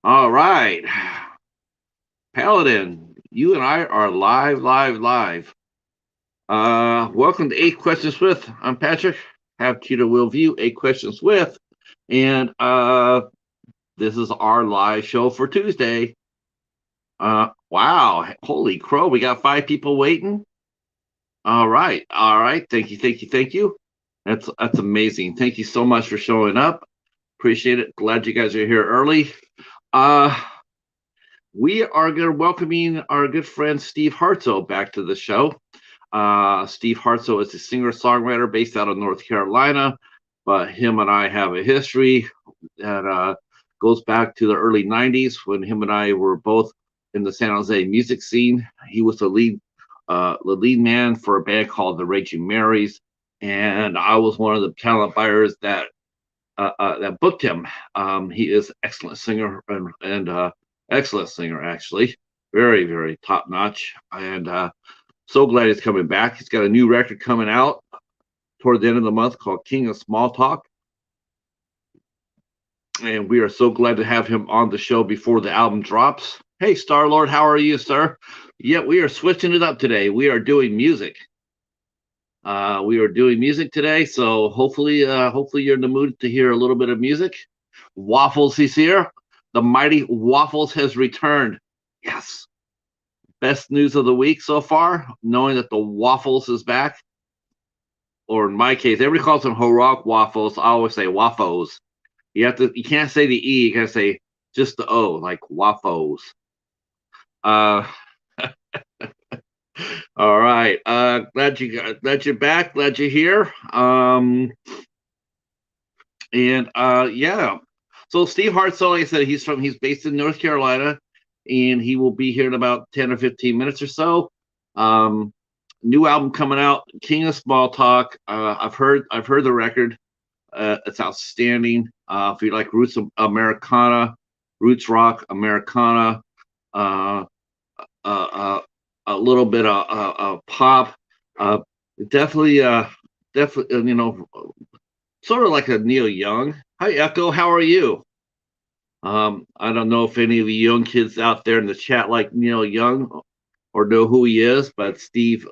All right. Paladin, you and I are live. Welcome to Eight Questions With. I'm Patrick. Have Cheetah will view Eight Questions With. And this is our live show for Tuesday. Wow. Holy crow. We got 5 people waiting. All right. All right. Thank you. That's amazing. Thank you so much for showing up. Appreciate it. Glad you guys are here early. Uh we are going to welcoming our good friend Steve Hartsoe back to the show. Steve Hartsoe is a singer-songwriter based out of North Carolina, but him and I have a history that goes back to the early '90s when him and I were both in the San Jose music scene. He was the lead man for a band called the Raging Marys, and I was one of the talent buyers that booked him. He is an excellent singer and excellent singer, actually. Very top notch. And so glad he's coming back. He's got a new record coming out toward the end of the month called King of Small Talk. And we are so glad to have him on the show before the album drops. Hey, Star Lord, how are you, sir? Yeah, we are switching it up today. We are doing music. We are doing music today, so hopefully you're in the mood to hear a little bit of music. Waffles is here. The mighty Waffles has returned. Yes. Best news of the week so far, knowing that the Waffles is back. Or in my case, everybody calls them Horok waffles. I always say waffles. You can't say the E, you gotta say just the O, like waffles. Uh all right. Glad you're back, glad you're here. And yeah. So Steve Hartsoe, like I said, he's based in North Carolina, and he will be here in about 10 or 15 minutes or so. Um, New album coming out, King of Small Talk. I've heard the record. It's outstanding. If you like roots Americana, roots rock Americana, uh, uh, uh, a little bit of pop, uh, definitely, definitely, sort of like a Neil Young. Hi, Echo. How are you? I don't know if any of the young kids out there in the chat like Neil Young or know who he is, but Steve.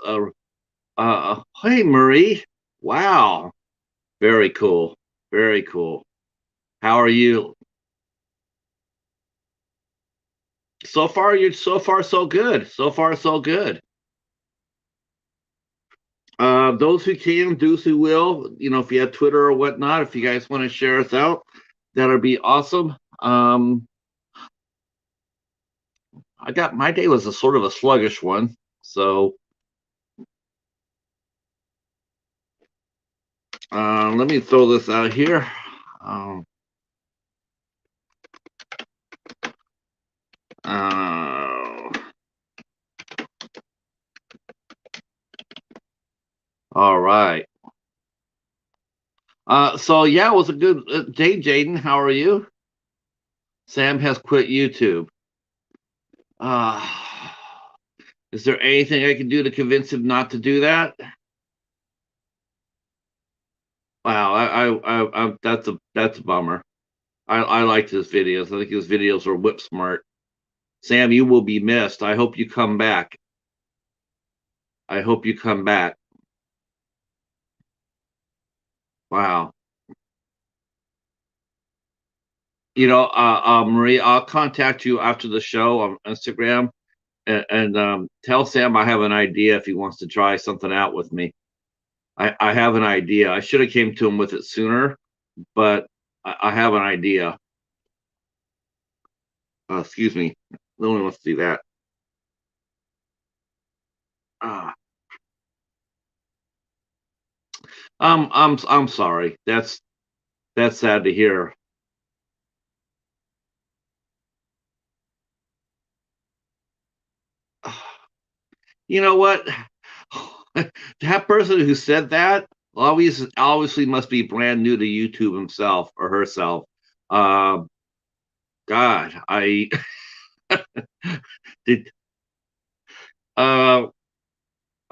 Hey, Marie. Wow, very cool. Very cool. How are you? So far so good. So far so good. Those who can, those who will, if you have Twitter or whatnot, if you guys want to share us out, that'll be awesome. I got my day was a sort of a sluggish one, so let me throw this out here. Um, uh, all right. So yeah, it was a good day, Jaden. How are you? Sam has quit YouTube. Uh, is there anything I can do to convince him not to do that? Wow, that's a bummer. I liked his videos. I think his videos are whip smart. Sam, you will be missed. I hope you come back. I hope you come back. Wow. Marie, I'll contact you after the show on Instagram and tell Sam I have an idea if he wants to try something out with me. I have an idea. I should have came to him with it sooner, but I have an idea. Excuse me. No one wants to do that. Uh, I'm sorry. That's sad to hear. You know what? That person who said that obviously must be brand new to YouTube himself or herself. Uh, God, I did. Uh,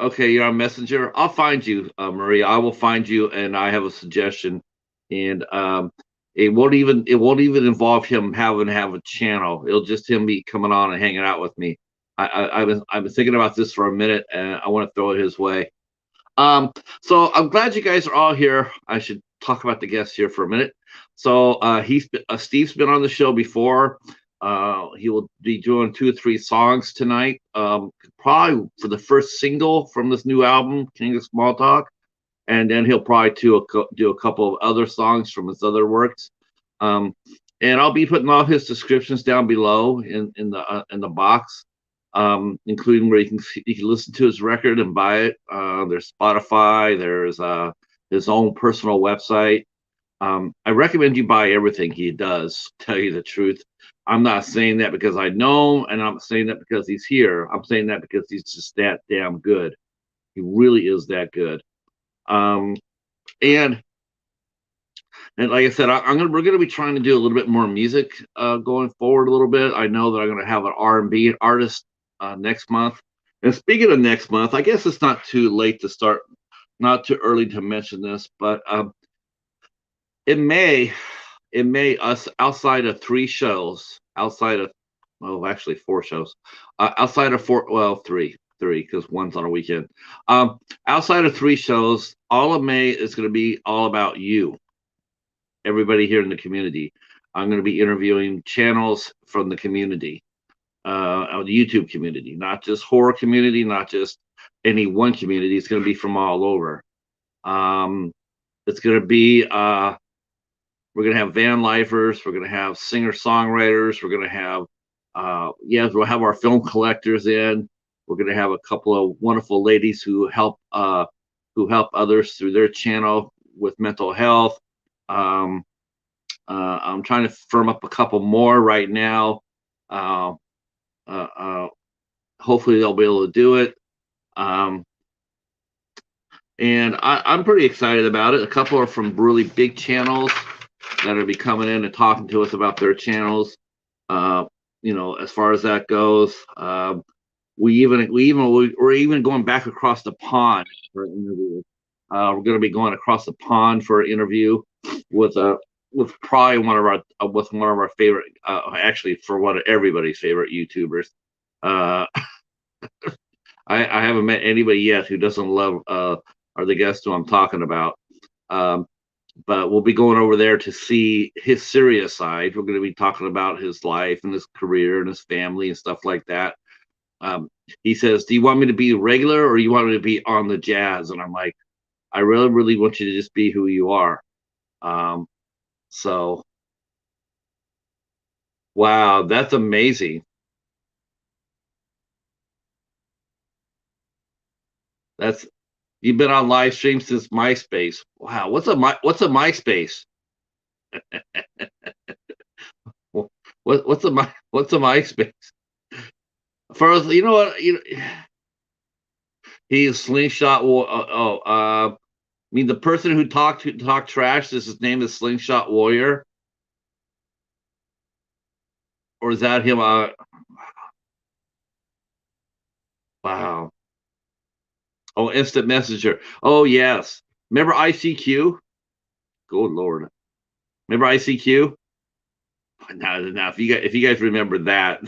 okay, you're on Messenger. I'll find you, Maria. I will find you, and I have a suggestion. And it won't even involve him having to have a channel. It'll just him be coming on and hanging out with me. I've been thinking about this for a minute, and I want to throw it his way. So I'm glad you guys are all here. I should talk about the guests here for a minute. So Steve's been on the show before. He will be doing 2 or 3 songs tonight. Probably for the first single from this new album, King of Small Talk, and then he'll probably do a couple of other songs from his other works. Um, and I'll be putting all his descriptions down below in the box, including where you can listen to his record and buy it. There's Spotify. There's his own personal website. I recommend you buy everything he does. Tell you the truth, I'm not saying that because I know him, and I'm saying that because he's here. I'm saying that because he's just that damn good. He really is that good. Um, and and like I said, we're gonna be trying to do a little bit more music going forward a little bit. I know that I'm gonna have an R&B artist next month. And speaking of next month, I guess it's not too late to start, not too early to mention this, but in May, us outside of 3 shows, outside of, well, actually 4 shows, outside of four, well, three, because one's on a weekend. Outside of 3 shows, all of May is going to be all about you, everybody here in the community. I'm going to be interviewing channels from the community, of the YouTube community, not just horror community, not just any one community. It's going to be from all over. It's going to be we're going to have van lifers. We're going to have singer-songwriters. We're going to have, we'll have our film collectors in. We're going to have a couple of wonderful ladies who help others through their channel with mental health. I'm trying to firm up a couple more right now. Hopefully they'll be able to do it. And I'm pretty excited about it. A couple are from really big channels that will be coming in and talking to us about their channels. As far as that goes, we're even going back across the pond for an interview. We're going to be going across the pond for an interview with probably one of our favorite, actually for one of everybody's favorite YouTubers. I haven't met anybody yet who doesn't love are the guests who I'm talking about. But we'll be going over there to see his serious side. We're going to be talking about his life and his career and his family and stuff like that. He says, "Do you want me to be regular or you want me to be on the jazz?" And I'm like, I really, really want you to just be who you are. So, wow, that's amazing. That's You've been on live stream since MySpace. Wow, what's a MySpace? What's a MySpace? For us, you know what? He's Slingshot. I mean, the person who talked trash. Is his name is Slingshot Warrior, or is that him? Wow. Oh, instant messenger. Oh yes. Remember ICQ? Good Lord. Remember ICQ? Now, if you guys remember that,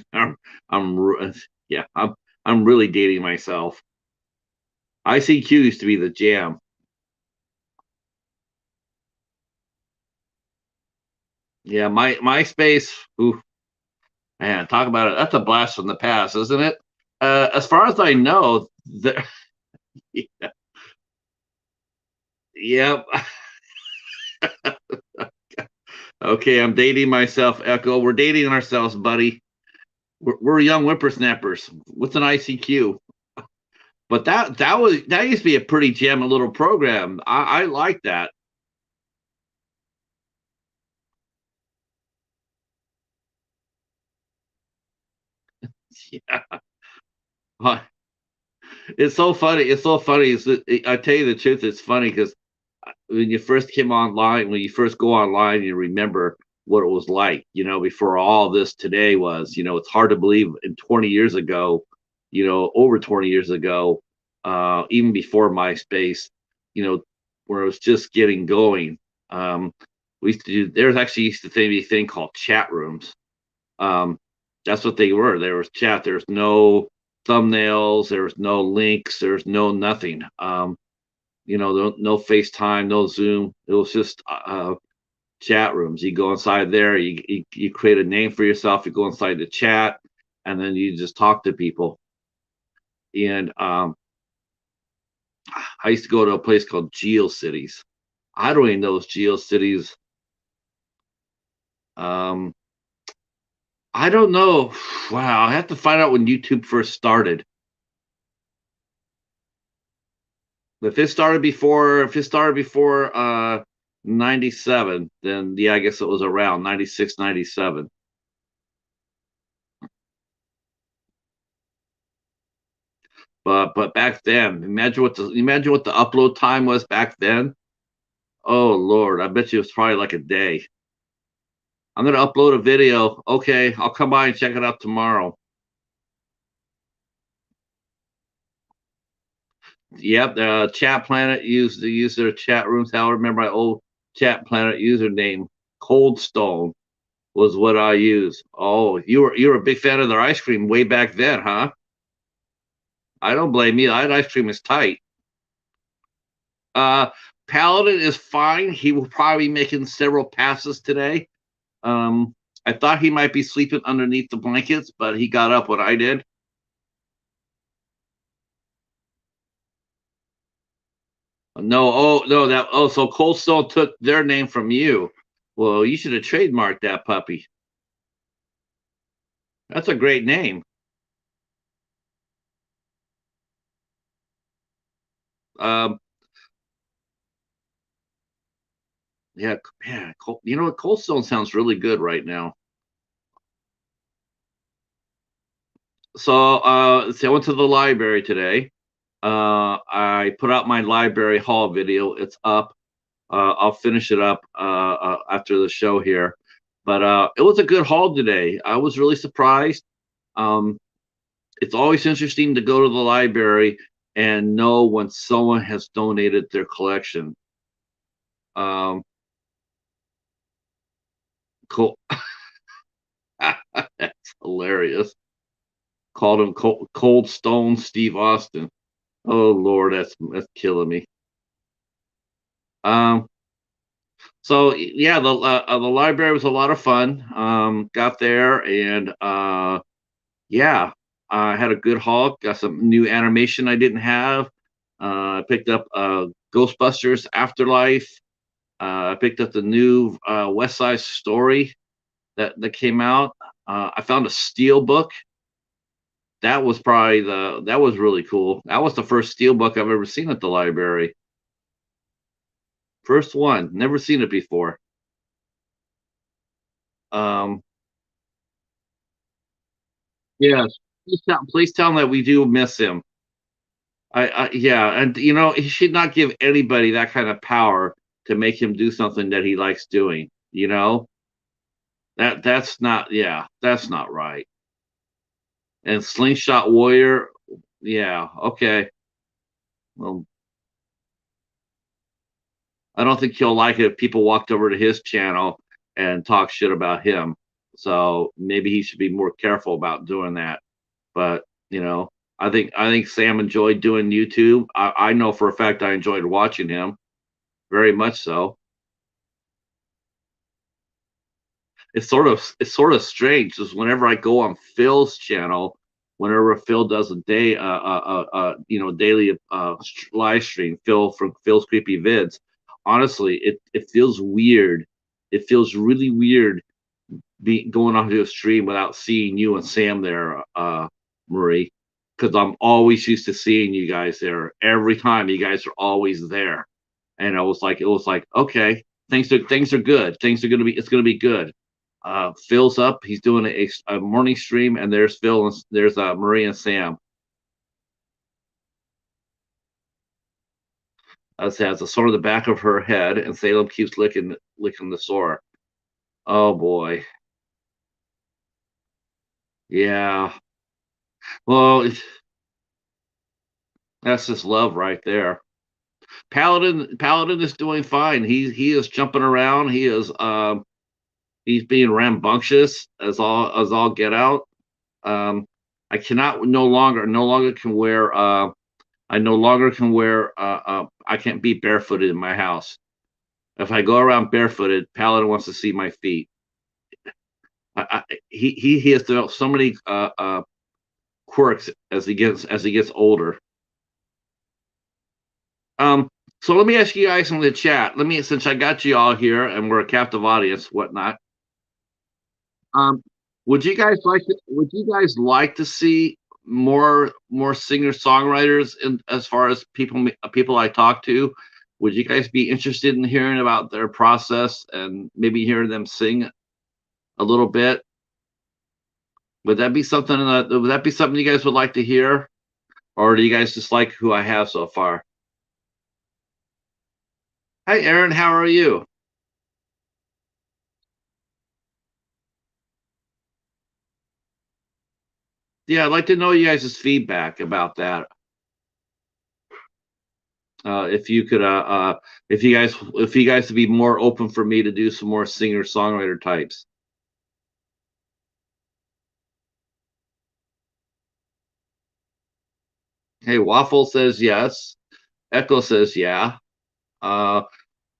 yeah, I'm really dating myself. ICQ used to be the jam. Yeah, MySpace. Ooh, man, talk about it. That's a blast from the past, isn't it? As far as I know, yeah, yep. Okay, I'm dating myself, Echo. We're dating ourselves, buddy. We're young whippersnappers. What's an ICQ? But that used to be a pretty jamming little program. I like that. Yeah. It's so funny. It's so funny. I tell you the truth, it's funny because when you first came online, when you first go online, you remember what it was like, before all this today was, it's hard to believe in 20 years ago, over 20 years ago, even before MySpace, you know, where it was just getting going. Um, We used to do. There's actually used to be a thing called chat rooms. Um, that's what they were. There was chat. There's no thumbnails. There's no links. There's no nothing. No FaceTime, no Zoom. It was just chat rooms. You go inside there. You create a name for yourself. You go inside the chat, and then you just talk to people. And I used to go to a place called GeoCities. I don't even know those GeoCities. Um, I don't know. Wow, I have to find out when YouTube first started. If it started before 97, then yeah, I guess it was around 96, 97. But back then, imagine what the upload time was back then. Oh Lord, I bet you it was probably like a day. I'm gonna upload a video. Okay, I'll come by and check it out tomorrow. Yep, Chat Planet used their chat rooms. I remember my old Chat Planet username. Cold Stone was what I used. Oh, you were a big fan of their ice cream way back then, huh? I don't blame you. That ice cream is tight. Uh, Paladin is fine. He will probably be making several passes today. Um, I thought he might be sleeping underneath the blankets, but he got up when I did. No, oh no, so Cold Stone took their name from you. Well, you should have trademarked that puppy. That's a great name. Um, yeah, yeah. You know what? Cold Stone sounds really good right now. So I went to the library today. I put out my library haul video. It's up. I'll finish it up after the show here. But it was a good haul today. I was really surprised. Um, it's always interesting to go to the library and know when someone has donated their collection. Um, cool. That's hilarious. Called him Cold Stone Steve Austin. Oh Lord, that's killing me. Um, so yeah, the library was a lot of fun. Got there and yeah, I had a good haul. Got some new animation I didn't have. I picked up Ghostbusters Afterlife. I picked up the new West Side Story that came out. I found a steel book. That was really cool. That was the first steel book I've ever seen at the library. First one, never seen it before. Um, yes, please tell him that we do miss him. Yeah, and he should not give anybody that kind of power to make him do something that he likes doing. That's not right. And Slingshot Warrior, yeah, okay. Well, I don't think he'll like it if people walked over to his channel and talk shit about him. So maybe he should be more careful about doing that. But I think Sam enjoyed doing YouTube. I know for a fact I enjoyed watching him very much so. It's sort of strange because whenever I go on Phil's channel, whenever Phil does a daily live stream, Phil from Phil's Creepy Vids, honestly, it feels weird. It feels really weird going onto a stream without seeing you and Sam there, Marie, because I'm always used to seeing you guys there. Every time you guys are always there, and it was like okay, things are good. It's gonna be good. Phil's up. He's doing a morning stream, and there's Phil and there's Marie and Sam. Has a sore on the back of her head, and Salem keeps licking the sore. Oh boy, yeah. Well, that's just love right there. Paladin is doing fine. He is jumping around. He's being rambunctious as all get out. I cannot no longer can wear I no longer can wear I can't be barefooted in my house. If I go around barefooted, Paladin wants to see my feet. He has developed so many quirks as he gets older. So let me ask you guys in the chat. Since I got you all here and we're a captive audience, whatnot. Would you guys like to see more singer-songwriters in as far as people I talk to? Would you guys be interested in hearing about their process and maybe hearing them sing a little bit? Would that be something you guys would like to hear? Or do you guys just like who I have so far? Hi Aaron, how are you? Yeah, I'd like to know you guys' feedback about that. If you could, if you guys would be more open for me to do some more singer-songwriter types. Hey, Waffle says yes. Echo says yeah.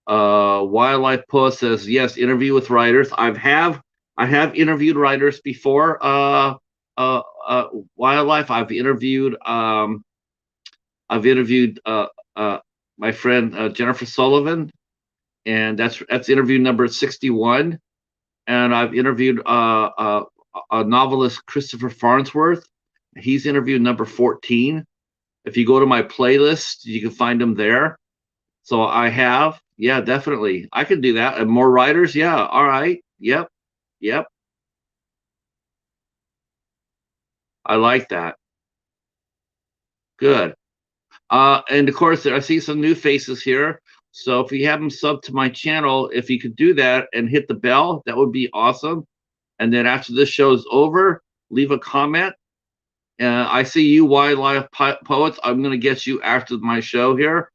Wildlife Post says yes. Interview with writers. I have interviewed writers before. Wildlife. I've interviewed my friend Jennifer Sullivan, and that's interview number 61. And I've interviewed a novelist, Christopher Farnsworth. He's interviewed number 14. If you go to my playlist, you can find him there. So I have, yeah, definitely. I could do that. And more writers, yeah. All right. Yep. Yep. I like that. Good. And of course, I see some new faces here. So if you haven't subbed to my channel, if you could do that and hit the bell, that would be awesome. And then after this show is over, leave a comment. I see you, Wildlife Poets. I'm going to get you after my show here.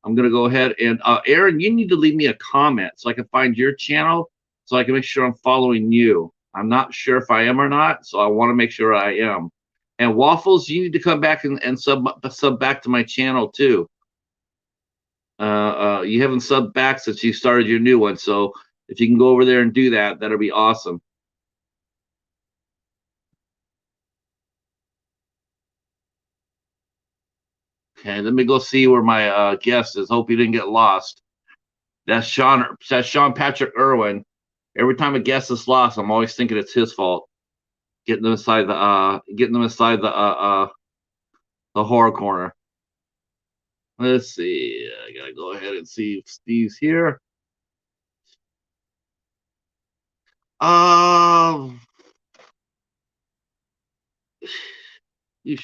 I'm going to go ahead and Aaron, you need to leave me a comment so I can find your channel so I can make sure I'm following you. I'm not sure if I am or not, so I want to make sure I am. And Waffles, you need to come back and sub back to my channel too. You haven't subbed back since you started your new one, so if you can go over there and do that, that'll be awesome. Okay, let me go see where my guest is. Hope he didn't get lost. That's Sean Patrick Irwin. Every time a guest is lost, I'm always thinking it's his fault. Getting them inside the horror corner. Let's see. I gotta go ahead and see if Steve's here. You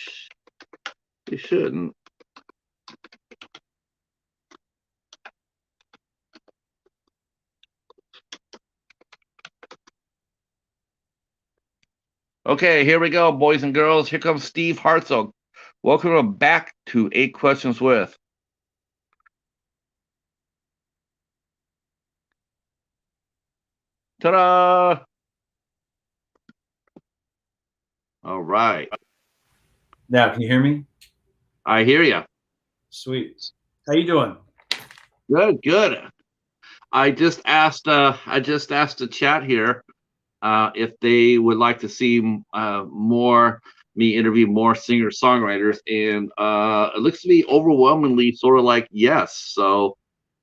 shouldn't. Okay, here we go, boys and girls. Here comes Steve Hartsoe. Welcome back to 8 Questions With. Ta-da! All right. Now, can you hear me? I hear you. Sweet. How you doing? Good, good. I just asked the chat here if they would like to see me interview more singer-songwriters, and it looks to be overwhelmingly sort of like yes. So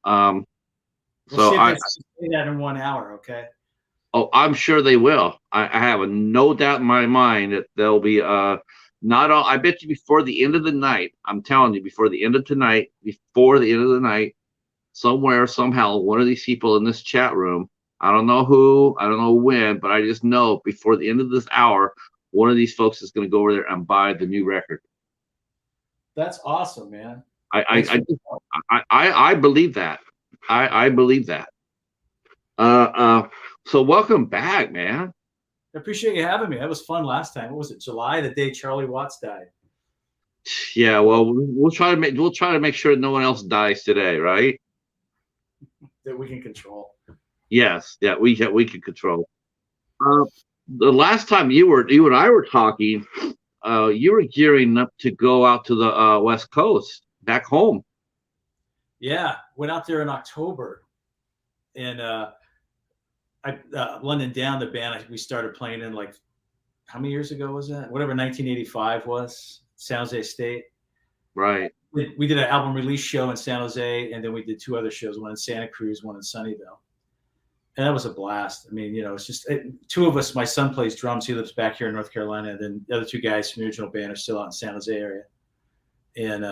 we'll see if they say that in 1 hour, okay? Oh, I'm sure they will. I have no doubt in my mind that they'll be not all. I bet you before the end of the night. I'm telling you, before the end of the night, somewhere, somehow, one of these people in this chat room. I don't know who, I don't know when, but I just know before the end of this hour, one of these folks is going to go over there and buy the new record. That's awesome, man. I believe that. I believe that. So welcome back, man. I appreciate you having me. That was fun last time. What was it, July, the day Charlie Watts died? Yeah, well, we'll try to make sure no one else dies today, right? That we can control. Yes, yeah, we can control. Uh, the last time you and I were talking, you were gearing up to go out to the West Coast, back home. Yeah, went out there in October, and London Down, the band we started playing in, like, how many years ago was that? Whatever 1985 was, San Jose State. Right. We did an album release show in San Jose, and then we did two other shows, one in Santa Cruz, one in Sunnyvale. And that was a blast. I mean, it's just two of us. My son plays drums. He lives back here in North Carolina. And then the other two guys from the original band are still out in San Jose area. And,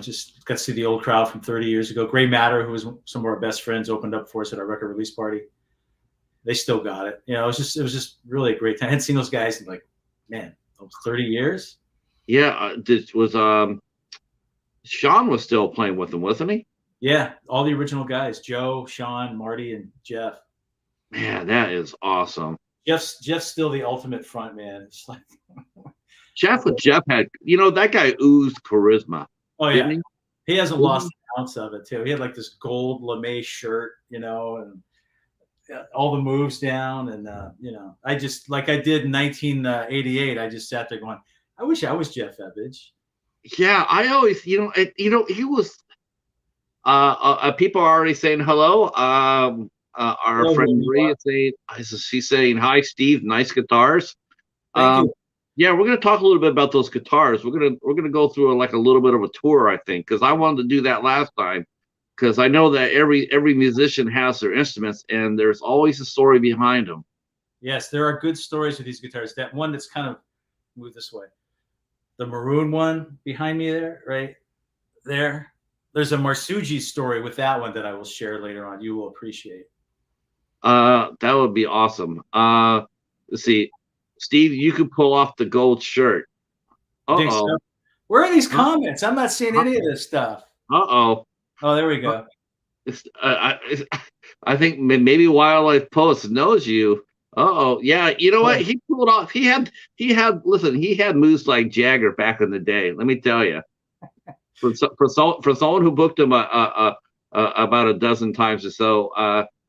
just got to see the old crowd from 30 years ago. Gray Matter, who was some of our best friends, opened up for us at our record release party. They still got it. It was just really a great time. I hadn't seen those guys in, like, man, 30 years. Yeah, this was Sean was still playing with them, wasn't he? Yeah, all the original guys: Joe, Sean, Marty, and Jeff. Man, that is awesome. Jeff's still the ultimate front man. It's like Jeff had, that guy oozed charisma. Oh yeah, he hasn't lost an ounce of it too. He had like this gold lame shirt, and all the moves down, and I just, like I did in 1988. I just sat there going, I wish I was Jeff Ebbage. Yeah, I always, he was. People are already saying hello. Our friend Maria she's saying hi, Steve. Nice guitars. Thank you. Yeah, we're gonna talk a little bit about those guitars. We're gonna go through like a little bit of a tour, I think, because I wanted to do that last time. Because I know that every musician has their instruments, and there's always a story behind them. Yes, there are good stories with these guitars. That one that's kind of move this way, the maroon one behind me there, right there. There's a Marsuji story with that one that I will share later on. You will appreciate. That would be awesome. Let's see, Steve, you could pull off the gold shirt. So? Where are these comments? I'm not seeing any of this stuff. Oh, there we go. I think maybe Wildlife Post knows you. Yeah. You know what? He pulled off. He had. Listen, he had moves like Jagger back in the day. Let me tell you. For someone who booked him about a dozen times or so,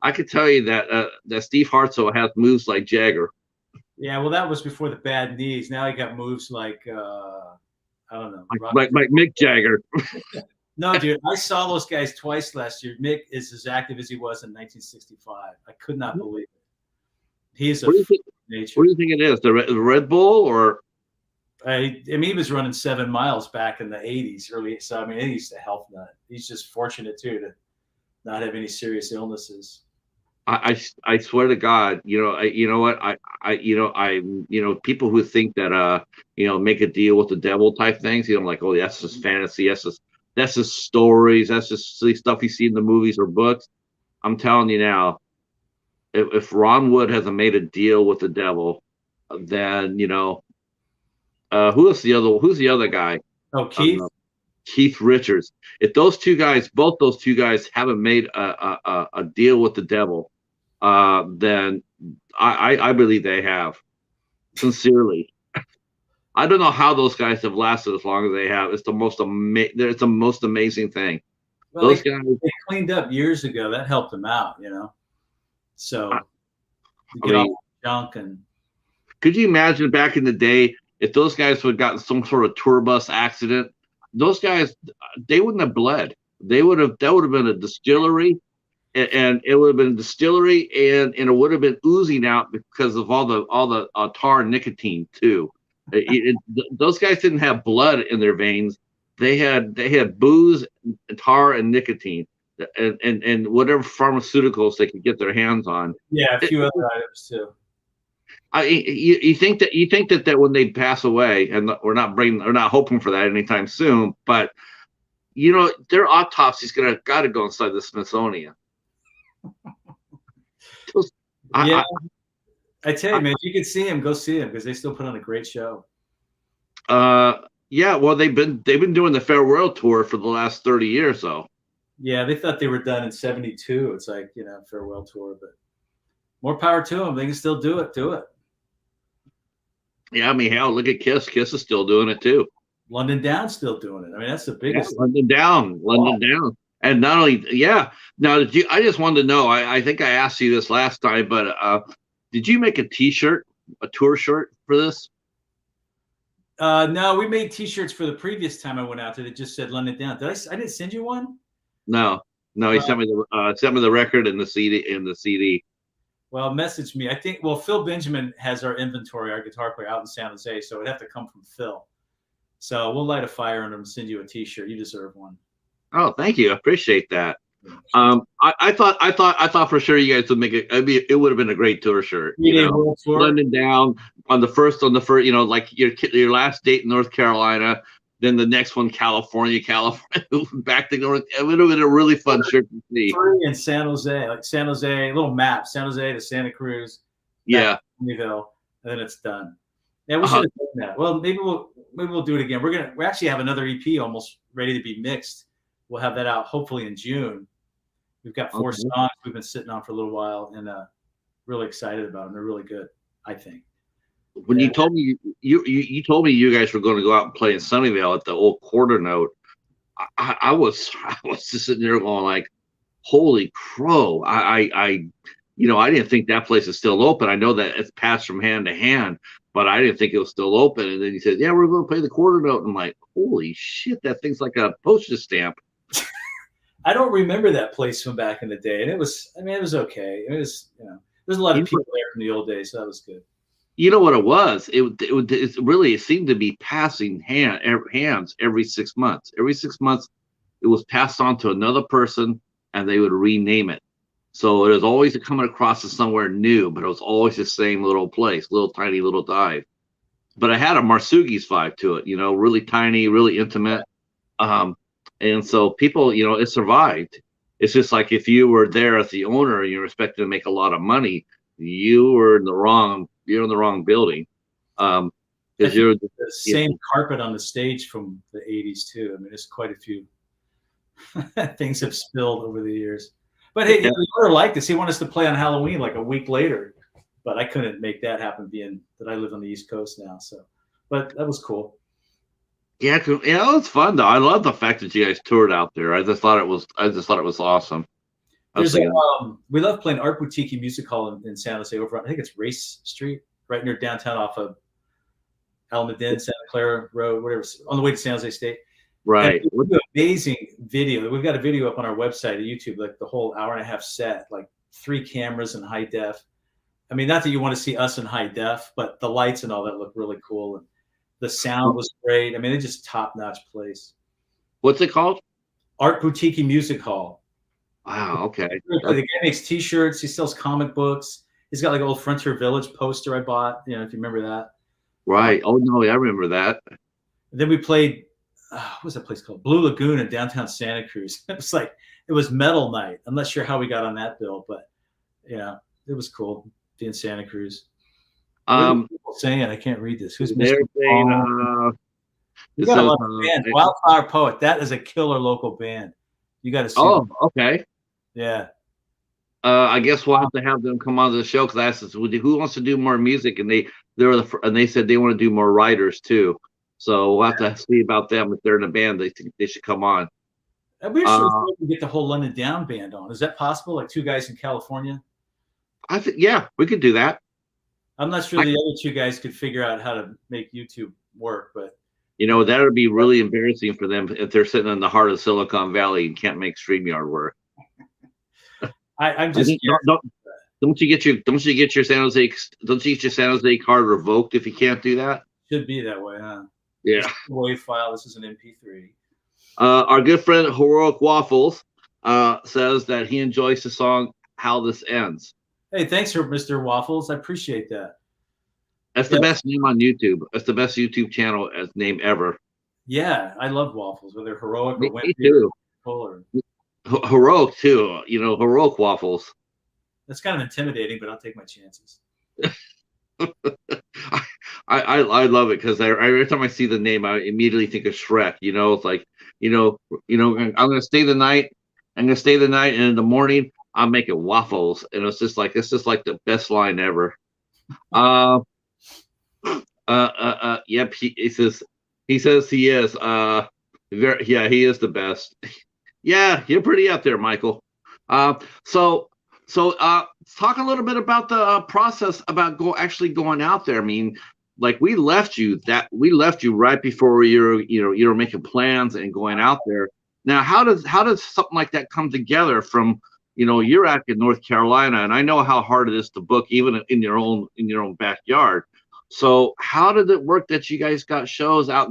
I could tell you that Steve Hartsoe has moves like Jagger. Yeah, well, that was before the bad knees. Now he got moves like I don't know, like Mick Jagger. No, dude, I saw those guys twice last year. Mick is as active as he was in 1965. I could not believe it. He's a nature. What do you think it is? The Red Bull, or? I mean, he was running 7 miles back in the 80s, early. So I mean, he's a health nut. He's just fortunate too to not have any serious illnesses. I swear to God, people who think that make a deal with the devil type things, like, oh, that's just fantasy, that's just stories, that's just silly stuff you see in the movies or books. I'm telling you now, if Ron Wood hasn't made a deal with the devil, then who's the other guy? Oh, Keith. Keith Richards. If both those two guys haven't made a deal with the devil, then I believe they have. Sincerely, I don't know how those guys have lasted as long as they have. It's the most amazing thing. Well, those guys, they cleaned up years ago. That helped them out, So get off the junk. And could you imagine back in the day if those guys would have gotten some sort of tour bus accident? Those guys, they wouldn't have bled. That would have been a distillery, and it would have been a distillery, and it would have been oozing out because of all the tar and nicotine too. Those guys didn't have blood in their veins. They had booze, tar, and nicotine, and whatever pharmaceuticals they could get their hands on. Yeah, a few other items too. You think that when they pass away, and we're not hoping for that anytime soon, but their autopsy's got to go inside the Smithsonian. I tell you, man, if you can see him, go see him, because they still put on a great show. Yeah, well, they've been doing the farewell tour for the last 30 years, though. Yeah, they thought they were done in 72. It's like, farewell tour, but more power to them. They can still do it. Yeah, I mean, hell, look at Kiss. Kiss is still doing it too. London Down's still doing it. I mean, that's the Yeah, biggest. London Down, London Down. And not only, yeah. Now, did you? I just wanted to know. I think I asked you this last time, but did you make a T-shirt, a tour shirt for this? No, we made T-shirts for the previous time I went out there that just said London Down. Did I didn't send you one? No, no. He Uh, sent me the record and the CD. Well, message me. I think. Well, Phil Benjamin has our inventory, our guitar player, out in San Jose, so it'd have to come from Phil. So we'll light a fire under him and send you a T-shirt. You deserve one. Oh, thank you. I appreciate that. I thought for sure you guys would make it. I mean, it would have been a great tour shirt. World tour. London Down on the first, like your last date in North Carolina, then the next one California, back to North. It would have been a really fun shirt to see. In San Jose, like San Jose, little map, San Jose to Santa Cruz. Yeah, Ponyville, and then it's done. Yeah, we should have done that. Well, maybe we'll do it again. We actually have another EP almost ready to be mixed. We'll have that out hopefully in June. We've got 4 songs we've been sitting on for a little while, and really excited about them. They're really good, I think. When you told me you told me you guys were going to go out and play in Sunnyvale at the old Quarter Note, I was just sitting there going like, holy crow! I didn't think that place is still open. I know that it's passed from hand to hand, but I didn't think it was still open. And then he said, "Yeah, we're going to play the Quarter Note." And I'm like, holy shit, that thing's like a postage stamp. I don't remember that place from back in the day, and it was okay. It was, there's a lot of people there from the old days, so that was good. You know what it was? It seemed to be passing hands every 6 months. Every 6 months, it was passed on to another person, and they would rename it. So it was always coming across to somewhere new, but it was always the same little place, little tiny little dive. But it had a Marsugis vibe to it, really tiny, really intimate. And so people, it survived. It's just like if you were there as the owner and you're expected to make a lot of money, you're in the wrong building. Because you're the same carpet on the stage from the 80s too. I mean, there's quite a few things have spilled over the years. But hey, the owner liked us. He wanted us to play on Halloween like a week later, but I couldn't make that happen, being that I live on the East Coast now. So, but that was cool. Yeah, it was fun though. I love the fact that you guys toured out there. I just thought it was awesome. We love playing Art Boutique Music Hall in San Jose over on, I think it's Race Street, right near downtown off of Almaden, Santa Clara Road, whatever, on the way to San Jose State. Right. Amazing video. We've got a video up on our website at YouTube, like the whole hour-and-a-half set, like 3 cameras in high def. I mean, not that you want to see us in high def, but the lights and all that look really cool. And the sound was great. I mean, it's just top-notch place. What's it called? Art Boutique Music Hall. Wow, okay. The guy makes T-shirts. He sells comic books. He's got like an old Frontier Village poster I bought, if you remember that. Right. Oh, no, I remember that. And then we played, what was that place called? Blue Lagoon in downtown Santa Cruz. It was metal night. I'm not sure how we got on that bill, but yeah, it was cool being Santa Cruz. People saying, I can't read this. Who's Mr. We got a lot of band. Wildflower Poet. That is a killer local band. You got to see. Oh, them. Okay. Yeah. I guess we'll have to have them come on to the show because I asked us, who wants to do more music, and they said they want to do more writers too. So we'll have to see about them. If they're in a band, they should come on. We should get the whole London Down band on. Is that possible? Like 2 guys in California? I think we could do that. I'm not sure the other 2 guys could figure out how to make YouTube work, but that would be really embarrassing for them if they're sitting in the heart of Silicon Valley and can't make StreamYard work. I'm just don't you get your San Jose card revoked if you can't do that? Should be that way, huh? Yeah. This is a WAV file. This is an MP3. Our good friend Heroic Waffles says that he enjoys the song "How This Ends." Hey, thanks for Mr. Waffles. I appreciate that. That's the best name on YouTube. That's the best YouTube channel as name ever. Yeah, I love Waffles, whether heroic or Me too. Heroic too. Heroic Waffles. That's kind of intimidating, but I'll take my chances. I love it because every time I see the name, I immediately think of Shrek. It's like I'm gonna stay the night. And in the morning I'm making waffles, and it's just like the best line ever. Yep. He says He says he is. Yeah, he is the best. Yeah, you're pretty up there, Michael. Uh, so, so talk a little bit about the process about actually going out there. I mean, like we left you right before you were making plans and going out there. Now, how does something like that come together from you're out in North Carolina, and I know how hard it is to book even in your own backyard. So how did it work that you guys got shows out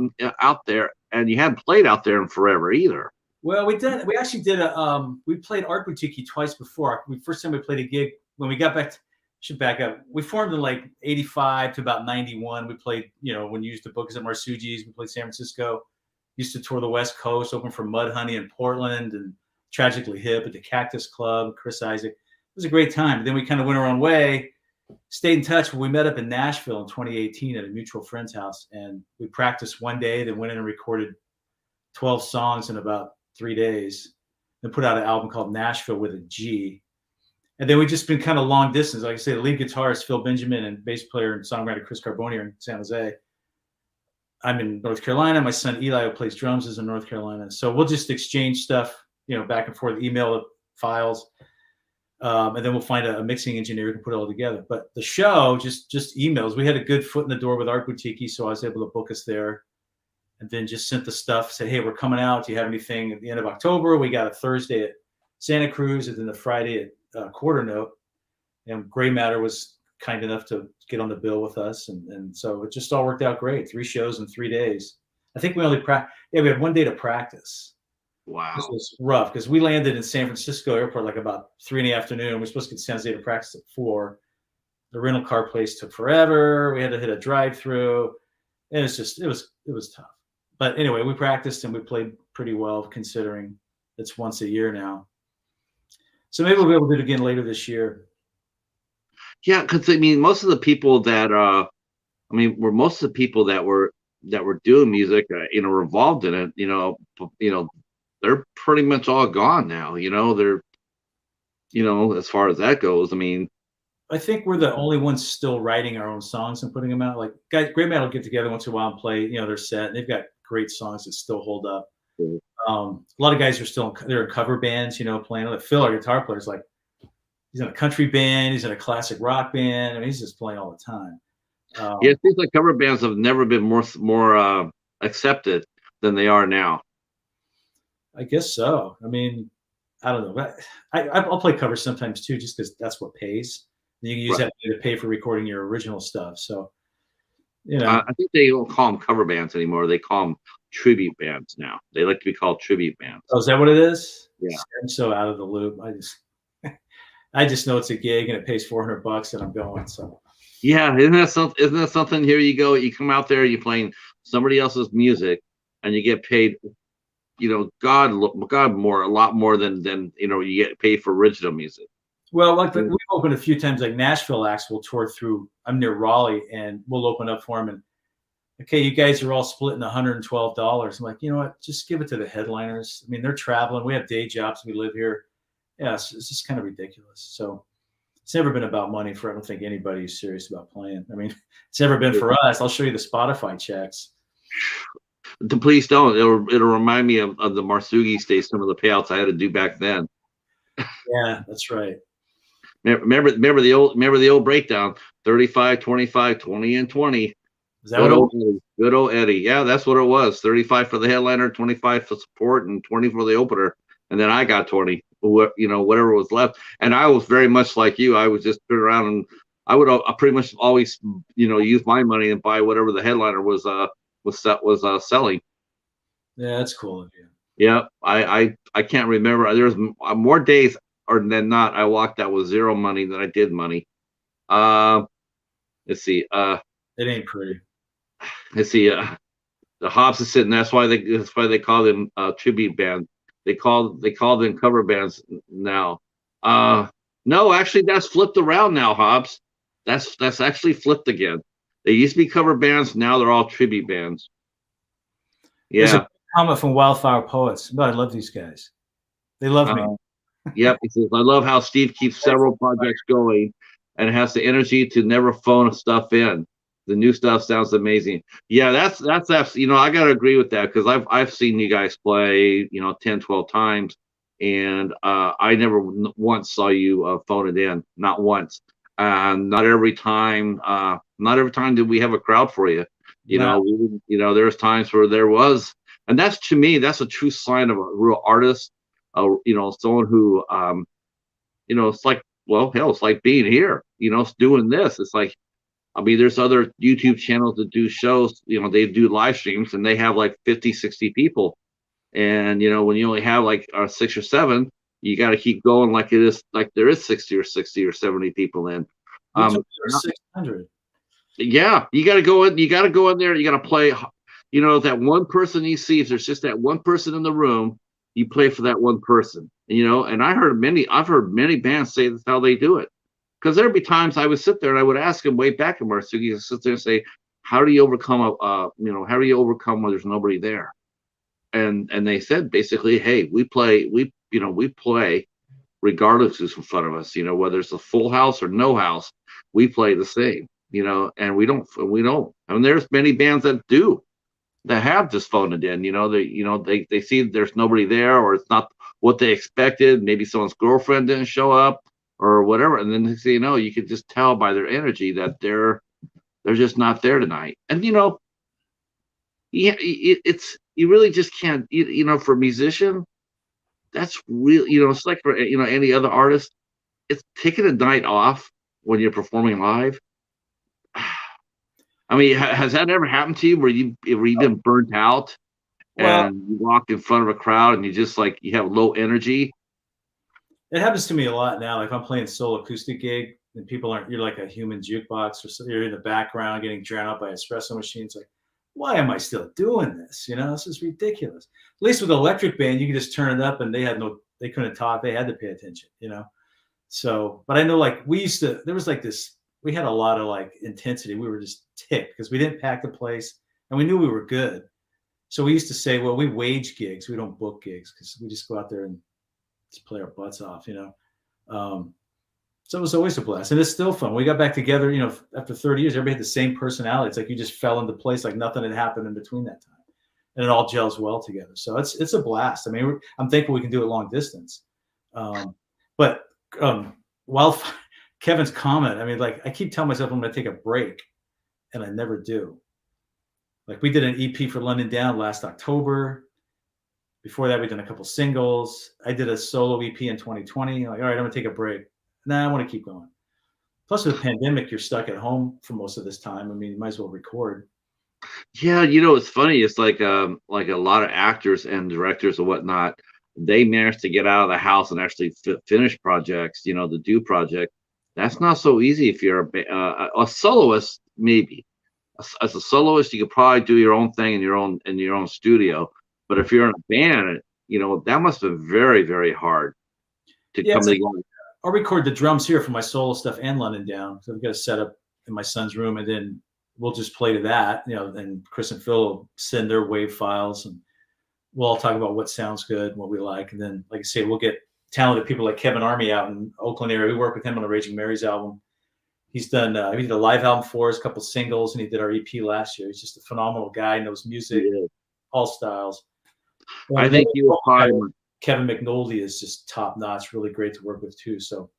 there, and you hadn't played out there in forever either? Well, we did. We actually did a. We played Art Boutique twice before. First time we played a gig when we got back. Should back up. We formed in like '85 to about '91. We played, when you used to book us at Marsugi's. We played San Francisco. Used to tour the West Coast, open for Mudhoney in Portland and Tragically Hip at the Cactus Club. Chris Isaac. It was a great time. Then we kind of went our own way. Stayed in touch. We met up in Nashville in 2018 at a mutual friend's house, and we practiced one day. Then went in and recorded 12 songs in about 3 days, and put out an album called Nashville with a G. And then we've just been kind of long distance. Like I say, the lead guitarist Phil Benjamin and bass player and songwriter Chris Carboni are in San Jose. I'm in North Carolina. My son Eli, who plays drums, is in North Carolina. So we'll just exchange stuff, back and forth, email files, and then we'll find a mixing engineer who can put it all together. But the show, just emails. We had a good foot in the door with Art Boutique, so I was able to book us there. And then just sent the stuff, said, hey, we're coming out. Do you have anything at the end of October? We got a Thursday at Santa Cruz and then the Friday at Quarter Note. And Gray Matter was kind enough to get on the bill with us. And so it just all worked out great. 3 shows in 3 days. I think we only we had 1 day to practice. Wow. This was rough because we landed in San Francisco airport like about 3 in the afternoon. We're supposed to get San Jose to practice at 4. The rental car place took forever. We had to hit a drive-through. And it was tough. But anyway, we practiced and we played pretty well considering it's once a year now. So maybe we'll be able to do it again later this year. Yeah, because I mean, most of the people that most of the people that were doing music, were involved in it. They're pretty much all gone now. They're, as far as that goes. I mean, I think we're the only ones still writing our own songs and putting them out. Like guys, Great Metal get together once in a while and play, their set. And they've got great songs that still hold up. A lot of guys are still they're in cover bands, playing. Like Phil, our guitar player, is like he's in a country band, he's in a classic rock band, and he's just playing all the time. Yeah, it seems like cover bands have never been more accepted than they are now. I guess so. I mean, I don't know. I'll play covers sometimes too, just because that's what pays. You can use that to pay for recording your original stuff. So, I think they don't call them cover bands anymore. They call them tribute bands now. They like to be called tribute bands. Oh, is that what it is? Yeah. I'm so out of the loop. I just know it's a gig and it pays $400 and I'm going. So. Yeah, isn't that something? Here you go. You come out there, you're playing somebody else's music, and you get paid. God, a lot more than you get paid for original music. Well, like we've opened a few times, like Nashville acts will tour through. I'm near Raleigh, and we'll open up for them. And okay, you guys are all splitting $112. I'm like, you know what? Just give it to the headliners. I mean, they're traveling. We have day jobs. We live here. Yeah, it's just kind of ridiculous. So it's never been about money for. I don't think anybody who's serious about playing. I mean, it's never been for us. I'll show you the Spotify checks. Please don't. It'll remind me of the Marsugi's days. Some of the payouts I had to do back then. Yeah, that's right. Remember the old breakdown: 35, 25, 20, and 20. Is that good old Eddie? Yeah, that's what it was. 35 for the headliner, 25 for support, and 20 for the opener. And then I got 20. Whatever was left. And I was very much like you. I would just turn around and I would pretty much always use my money and buy whatever the headliner was selling. Yeah, that's cool of you. Yeah, I can't remember. There's more days than not I walked out with zero money than I did money. Let's see. It ain't pretty. Let's see. The Hobbs is sitting. That's why they call them tribute bands. They call them cover bands now. No, actually, that's flipped around now, Hobbs. That's actually flipped again. They used to be cover bands. Now they're all tribute bands. Yeah. There's a comment from Wildfire Poets. But I love these guys. They love me. Yep. He says, I love how Steve keeps several projects going and has the energy to never phone stuff in. The new stuff sounds amazing. Yeah, that's you know, I gotta agree with that because I've seen you guys play, you know, 10, 12 times, and I never once saw you phone it in, not once. Not every time did we have a crowd for you. You Now, know, you know, there's times where there was, and that's to me, that's a true sign of a real artist. You know, someone who, you know, it's like, well, hell, it's like being here. You know, it's doing this. It's like, I mean, there's other YouTube channels that do shows, you know, they do live streams and they have like 50, 60 people. And, you know, when you only have like 6 or 7, you got to keep going like it is, like there is 60 or 70 people in. you told Um, me there were 600. yeah, you got to go in, you got to go in there, you got to play, you know, that one person you see, if there's just that one person in the room, you play for that one person, you know, and I've heard many bands say that's how they do it. Because there'd be times I would sit there and I would ask him way back in Marsuki to sit there and say, "How do you overcome you know, how do you overcome when there's nobody there?" And they said basically, "Hey, you know, we play regardless who's in front of us. You know, whether it's a full house or no house, we play the same. You know, and we don't. I mean, there's many bands that do that have just phoned it in. You know, they see there's nobody there or it's not what they expected. Maybe someone's girlfriend didn't show up or whatever, and then next thing you know, you could just tell by their energy that they're just not there tonight. And you know, yeah, it's you really just can't. You know, for a musician, that's real. You know, it's like for you know any other artist, it's taking a night off when you're performing live. I mean, has that ever happened to you where you've been burnt out Well, and you walk in front of a crowd and you just like you have low energy? it happens to me a lot now. Like if I'm playing solo acoustic gig and people aren't, you're like a human jukebox or so, you're in the background getting drowned out by espresso machines. Like, why am I still doing this? You know, this is ridiculous. At least with electric band, you can just turn it up and they couldn't talk. They had to pay attention, you know? So, but I know like there was like this, we had a lot of like intensity. We were just ticked because we didn't pack the place and we knew we were good. So we used to say, well, we wage gigs. We don't book gigs because we just go out there and just play our butts off, you know? So it was always a blast. And it's still fun. We got back together, you know, after 30 years, everybody had the same personality. It's like you just fell into place like nothing had happened in between that time. And it all gels well together. So it's a blast. I mean, I'm thankful we can do it long distance. But while Kevin's comment, I mean, like I keep telling myself I'm going to take a break and I never do. Like we did an EP for London Down last October. Before that, we've done a couple singles. I did a solo EP in 2020. Like, all right, I'm going to take a break. Nah, I want to keep going. Plus, with the pandemic, you're stuck at home for most of this time. I mean, you might as well record. Yeah, you know, it's funny. It's like a lot of actors and directors and whatnot. They manage to get out of the house and actually finish projects. You know, the do project. That's not so easy if you're a soloist. Maybe as a soloist, you could probably do your own thing in your own studio. But if you're in a band, you know, that must have been very, very hard to Yeah, come together. I'll record the drums here for my solo stuff and London Down. So I've got a setup in my son's room, and then we'll just play to that. You know, and Chris and Phil will send their wave files, and we'll all talk about what sounds good, what we like, and then, like I say, we'll get talented people like Kevin Army out in Oakland area. We work with him on the Raging Mary's album. He's done. He did a live album for us, a couple singles, and he did our EP last year. He's just a phenomenal guy. Knows music, all styles. I think you will find Kevin McNulty is just top notch, really great to work with too. So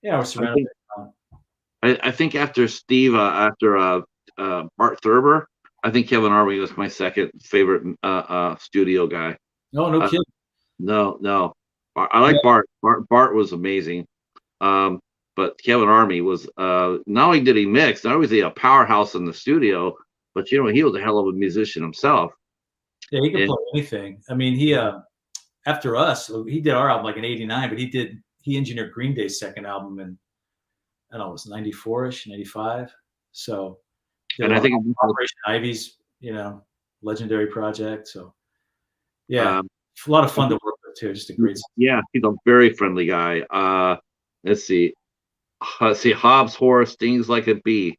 yeah, we're surrounded. I think after Steve, Bart Thurber, I think Kevin Army was my second favorite studio guy. No kidding. No, I like Bart. Bart was amazing. But Kevin Army was not only did he mix, not only was he a powerhouse in the studio, but you know he was a hell of a musician himself. Yeah, he can play anything. I mean, he after us, he did our album like in '89, but he engineered Green Day's second album in I don't know, it was 94-ish, 95. So and I think Operation Ivy's, you know, legendary project. So yeah, a lot of fun to work with too. Just a great. Yeah, he's a very friendly guy. Let's see. Hobbs Horror stings like a bee.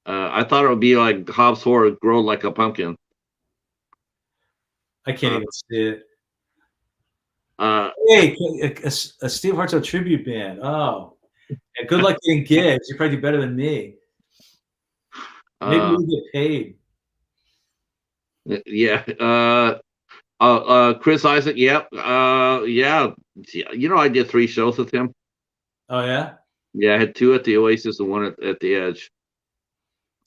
I thought it would be like Hobbs Horror grow like a pumpkin. I can't even see it. Hey, a Steve Hartsoe tribute band. Oh, yeah, good luck getting gigs. You probably do better than me. Maybe Uh, we get paid. yeah. Chris Isaac. Yep. Yeah. You know, I did 3 shows with him. Oh yeah, Yeah, I had 2 at the Oasis and 1 at the Edge.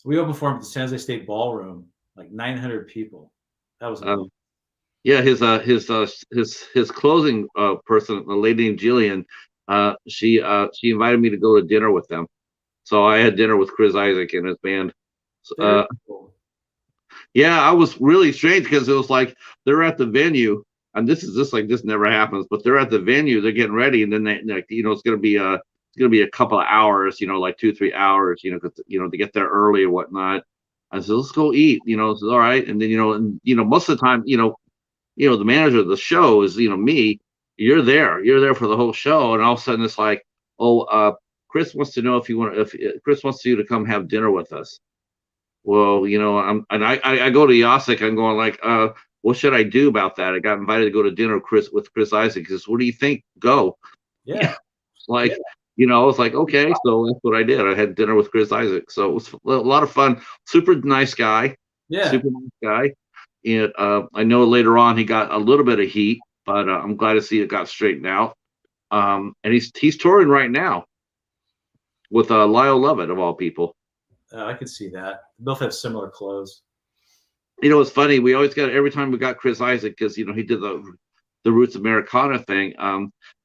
we opened for him at the San Jose State Ballroom, like 900 people. That was amazing. Um, yeah, his closing person, a lady named Jillian, she invited me to go to dinner with them. So I had dinner with Chris Isaac and his band. Very cool. Yeah, I was really strange because it was like they're at the venue, and this is just like this never happens, but they're at the venue, they're getting ready, and then they like it's gonna be a couple of hours, like 2 3 hours, because to get there early or whatnot. I said, let's go eat, it's all right, and then most of the time, the manager of the show is me. You're there for the whole show, and all of a sudden it's like, oh, Chris wants to know if Chris wants you to come have dinner with us. Well, I go to Yasik. I'm going like, what should I do about that? I got invited to go to dinner with Chris Isaac. He says, what do you think? Go. Yeah, Like, yeah, I was like, okay, so that's what I did. I had dinner with Chris Isaac. So it was a lot of fun. Super nice guy. yeah. Super nice guy. And I know later on he got a little bit of heat, but I'm glad to see it got straightened out. And he's touring right now with Lyle Lovett of all people. I could see that. They both have similar clothes. It's funny. We always got every time we got Chris Isaac because he did the Roots Americana thing.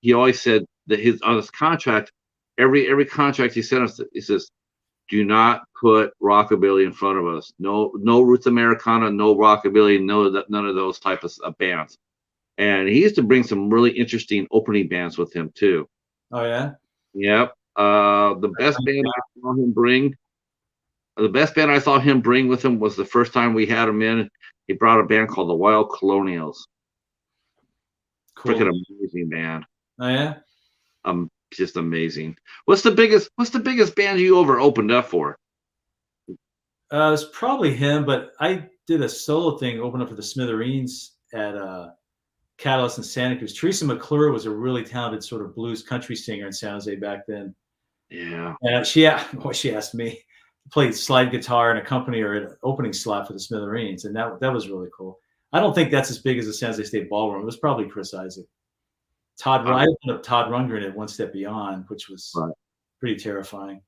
He always said that on his contract, every contract he sent us, he says, "Do not put rockabilly in front of us. No Roots Americana, no rockabilly, none of those type of bands." And he used to bring some really interesting opening bands with him too. Oh yeah. Yep. The best band I saw him bring. The best band I saw him bring with him was the first time we had him in. He brought a band called the Wild Colonials. Cool. Freaking amazing band. Oh yeah. Just amazing. What's the biggest band you ever opened up for? It's probably him, but I did a solo thing, opened up for the Smithereens at Catalyst in Santa Cruz. Teresa McClure was a really talented sort of blues country singer in San Jose back then. Yeah. And she asked me to play slide guitar and accompany her at an opening slot for the Smithereens, and that was really cool. I don't think that's as big as the San Jose State Ballroom. It was probably Chris Isaac. I opened up Todd Rundgren at One Step Beyond, which was pretty terrifying.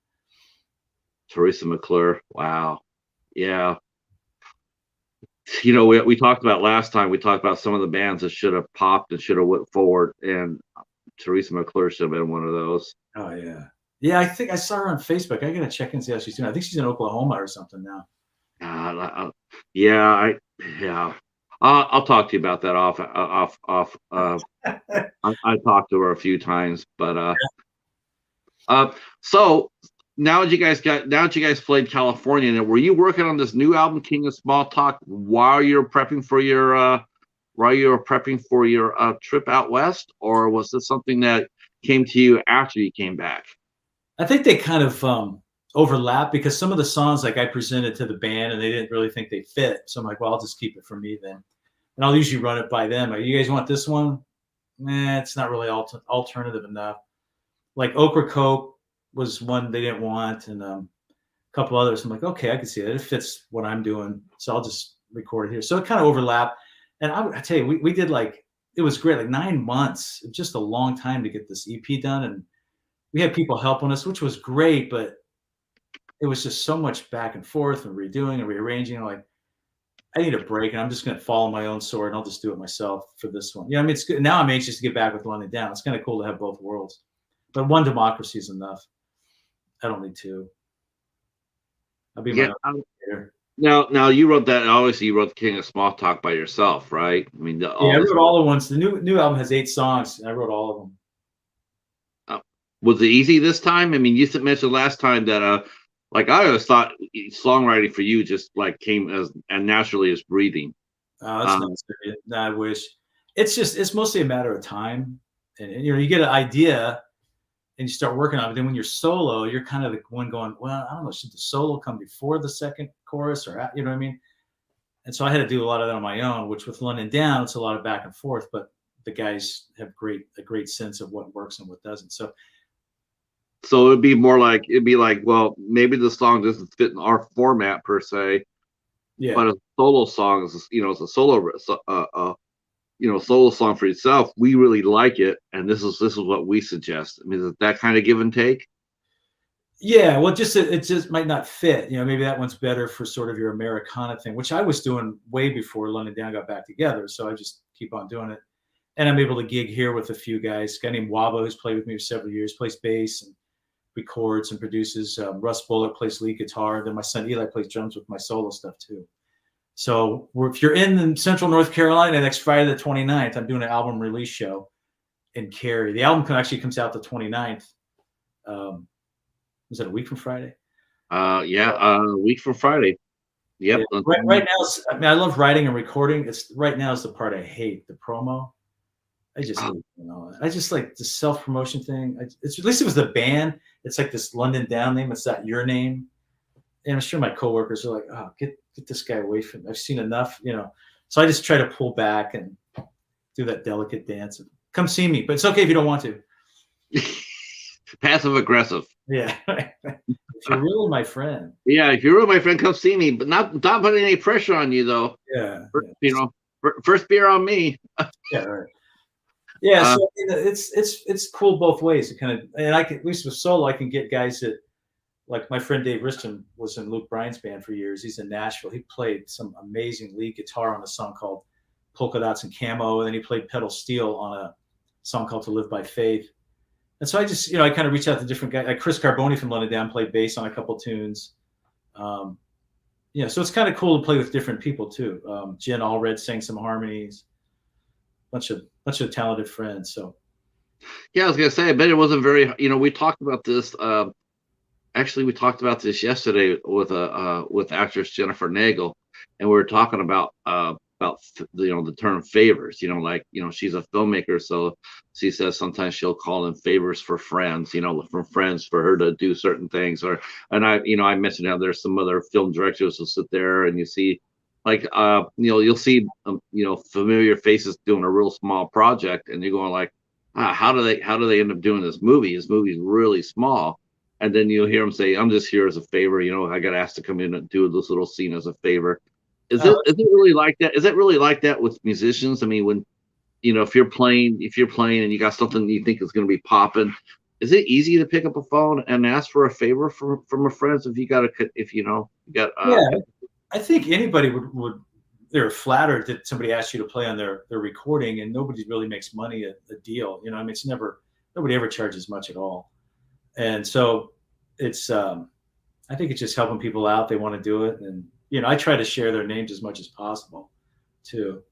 Teresa McClure. Wow. Yeah. We talked about last time. We talked about some of the bands that should have popped and should have went forward, and Teresa McClure should have been one of those. Oh yeah, yeah. I think I saw her on Facebook. I gotta check and see how she's doing. I think she's in Oklahoma or something now. Yeah. I'll talk to you about that off. I talked to her a few times, but so now that you guys played California, now were you working on this new album, King of Small Talk, while you're prepping for your trip out west, or was this something that came to you after you came back? I think they kind of overlap because some of the songs like I presented to the band and they didn't really think they fit. So I'm like, well, I'll just keep it for me then. And I'll usually run it by them. Like, you guys want this one? It's not really alternative enough. Like Okra Coke was one they didn't want, and a couple others. I'm like, okay, I can see that. It fits what I'm doing. So I'll just record it here. So it kind of overlapped. And I tell you, we did it was great, like 9 months, just a long time to get this EP done. And we had people helping us, which was great, but it was just so much back and forth and redoing and rearranging. I'm like, I need a break, and I'm just going to follow my own sword, and I'll just do it myself for this one. It's good. Now I'm anxious to get back with London Down. It's kind of cool to have both worlds, but one democracy is enough. I don't need two. I'll be my own creator. Now you wrote that. Obviously, you wrote the King of Small Talk by yourself, right? I mean, I wrote all the ones. The new album has 8 songs, and I wrote all of them. Was it easy this time? I mean, you mentioned last time that I always thought songwriting for you just came as naturally as breathing. Oh, that's nice. I wish. It's mostly a matter of time, and you get an idea and you start working on it. But then when you're solo, you're kind of the one going, well, I don't know, should the solo come before the second chorus, or you know what I mean? And so I had to do a lot of that on my own, which with London Down, it's a lot of back and forth, but the guys have a great sense of what works and what doesn't. So So it'd be like, well, maybe the song doesn't fit in our format per se, Yeah. but a solo song is, it's a solo song for itself. We really like it, and this is what we suggest. I mean, is it that kind of give and take? Yeah, well, just it just might not fit. Maybe that one's better for sort of your Americana thing, which I was doing way before London Down got back together. So I just keep on doing it, and I'm able to gig here with a few guys. A guy named Wabo, who's played with me for several years, plays bass and records and produces. Russ Bullock plays lead guitar. Then my son Eli plays drums with my solo stuff too. So if you're in Central North Carolina next Friday the 29th, I'm doing an album release show in Cary. The album actually comes out the 29th. Was that a week from Friday? Yeah, a week from Friday. Yep. Yeah. Right now, I mean, I love writing and recording. It's right now is the part I hate, the promo. I just, I just like the self promotion thing. It's at least it was the band. It's like this London Down name. It's not your name. And I'm sure my coworkers are like, oh, get this guy away from me. I've seen enough, So I just try to pull back and do that delicate dance. Come see me, but it's okay if you don't want to. Passive aggressive. Yeah. If you're really my friend. Yeah, if you're really my friend, come see me, but not putting any pressure on you though. Yeah. First beer on me. Yeah. Right. Yeah. So it's cool both ways. It kind of, and I can, at least with solo, I can get guys that, like my friend Dave Riston was in Luke Bryan's band for years. He's in Nashville. He played some amazing lead guitar on a song called Polka Dots and Camo, and then he played pedal steel on a song called To Live by Faith. And so I just, I kind of reach out to different guys. Like Chris Carboni from London Down played bass on a couple tunes. So it's kind of cool to play with different people too. Jen Allred sang some harmonies. Bunch of talented friends. So yeah, I was gonna say, I bet it wasn't very. We talked about this. Actually, we talked about this yesterday with actress Jennifer Nagel, and we were talking about the term favors. She's a filmmaker, so she says sometimes she'll call in favors for friends. From friends for her to do certain things. And I mentioned how there's some other film directors who sit there and you see, like you'll see familiar faces doing a real small project, and you're going like, how do they end up doing this movie? This movie's really small. And then you'll hear them say, I'm just here as a favor. I got asked to come in and do this little scene as a favor. Is it really like that? Is it really like that with musicians? I mean, when, if you're playing and you got something you think is going to be popping, is it easy to pick up a phone and ask for a favor from a friend yeah, I think anybody would they're flattered that somebody asked you to play on their recording, and nobody really makes money a deal. I mean, it's nobody ever charges much at all. And so it's, I think it's just helping people out. They want to do it. And, I try to share their names as much as possible too.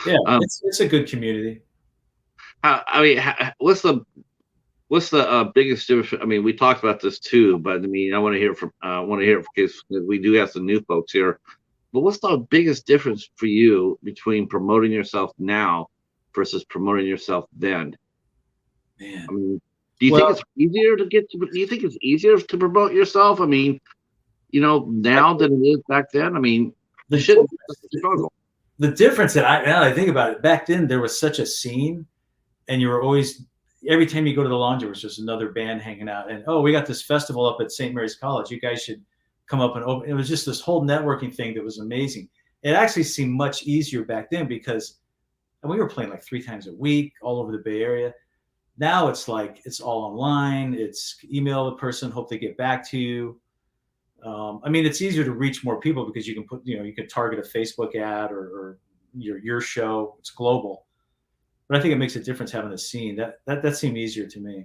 It's a good community. I mean, what's the biggest difference? I mean, we talked about this too, but I mean, I want to hear because we do have some new folks here. But what's the biggest difference for you between promoting yourself now versus promoting yourself then? Man. I mean, do you think it's easier to promote yourself? I mean, now than it is back then. I mean, the difference that now that I think about it, back then there was such a scene, and you were always, every time you go to the laundry, was just another band hanging out, and we got this festival up at St. Mary's College. You guys should come up and open. It was just this whole networking thing that was amazing. It actually seemed much easier back then because we were playing like 3 times a week all over the Bay Area. Now it's like it's all online. It's email the person, hope they get back to you. I mean, it's easier to reach more people because you can put, you could target a Facebook ad or your show. It's global, but I think it makes a difference having a scene. That seemed easier to me.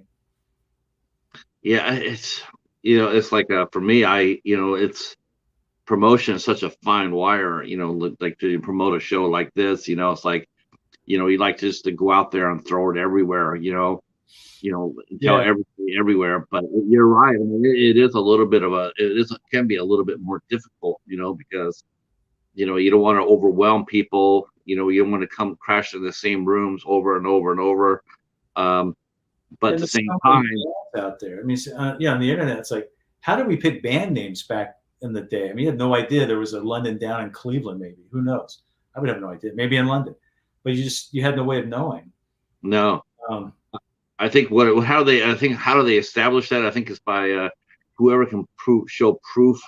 Yeah, it's it's like for me, it's promotion is such a fine wire. Like to promote a show like this, it's like. You like just to go out there and throw it everywhere, tell everybody everywhere. But you're right. I mean, it is a little bit can be a little bit more difficult, because, you don't want to overwhelm people. You don't want to come crash in the same rooms over and over and over. But at the same time, out there, I mean, on the internet, it's like, how did we pick band names back in the day? I mean, you had no idea there was a London Down in Cleveland, maybe. Who knows? I would have no idea. Maybe in London. But you had no way of knowing. No. I think how do they establish that? I think is by whoever can show proof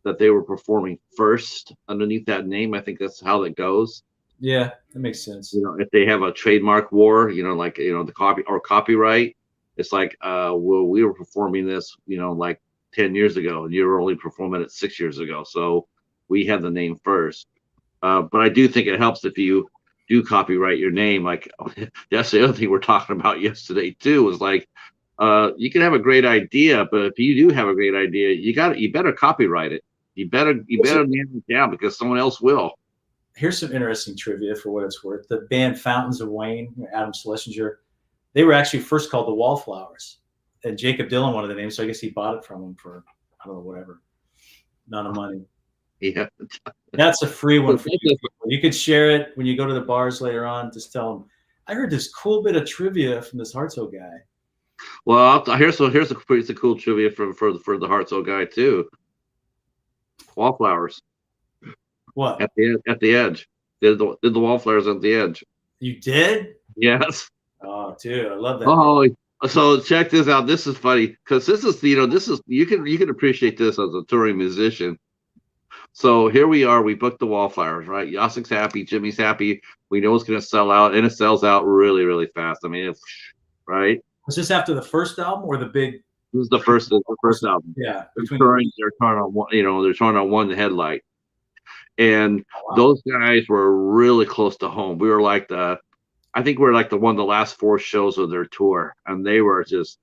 that they were performing first underneath that name. I think that's how that goes. Yeah, that makes sense. You know, if they have a trademark war, you know, like, you know, the copyright, it's like, well, we were performing this, you know, like 10 years ago, and you were only performing it 6 years ago, so we had the name first. But I do think it helps if you do copyright your name. Like, that's the other thing we're talking about yesterday too. Is like, you can have a great idea, but if you do have a great idea, you better copyright it. You better name it down, because someone else will. Here's some interesting trivia for what it's worth. The band Fountains of Wayne, Adam Schlesinger, they were actually first called the Wallflowers, and Jacob Dylan wanted the name, so I guess he bought it from him for, I don't know, whatever amount of money. Yeah, that's a free one for you. You could share it when you go to the bars later on. Just tell them, I heard this cool bit of trivia from this Hartsoe guy. Well, here's a cool trivia for the Hartsoe guy too. Wallflowers. What? At the edge. Did the Wallflowers at the edge. You did? Yes. Oh, dude, I love that. Oh, so check this out. This is funny, because this is, you know, you can appreciate this as a touring musician. So here we are. We booked the Wallflowers, right? Yasik's happy, Jimmy's happy. We know it's going to sell out, and it sells out really, really fast. I mean, right? Was this after the first album or the big? This is the first album. Yeah. They're touring on one, you know, they're touring on one headlight. And those guys were really close to home. We were like I think we're like the last 4 shows of their tour, and they were just,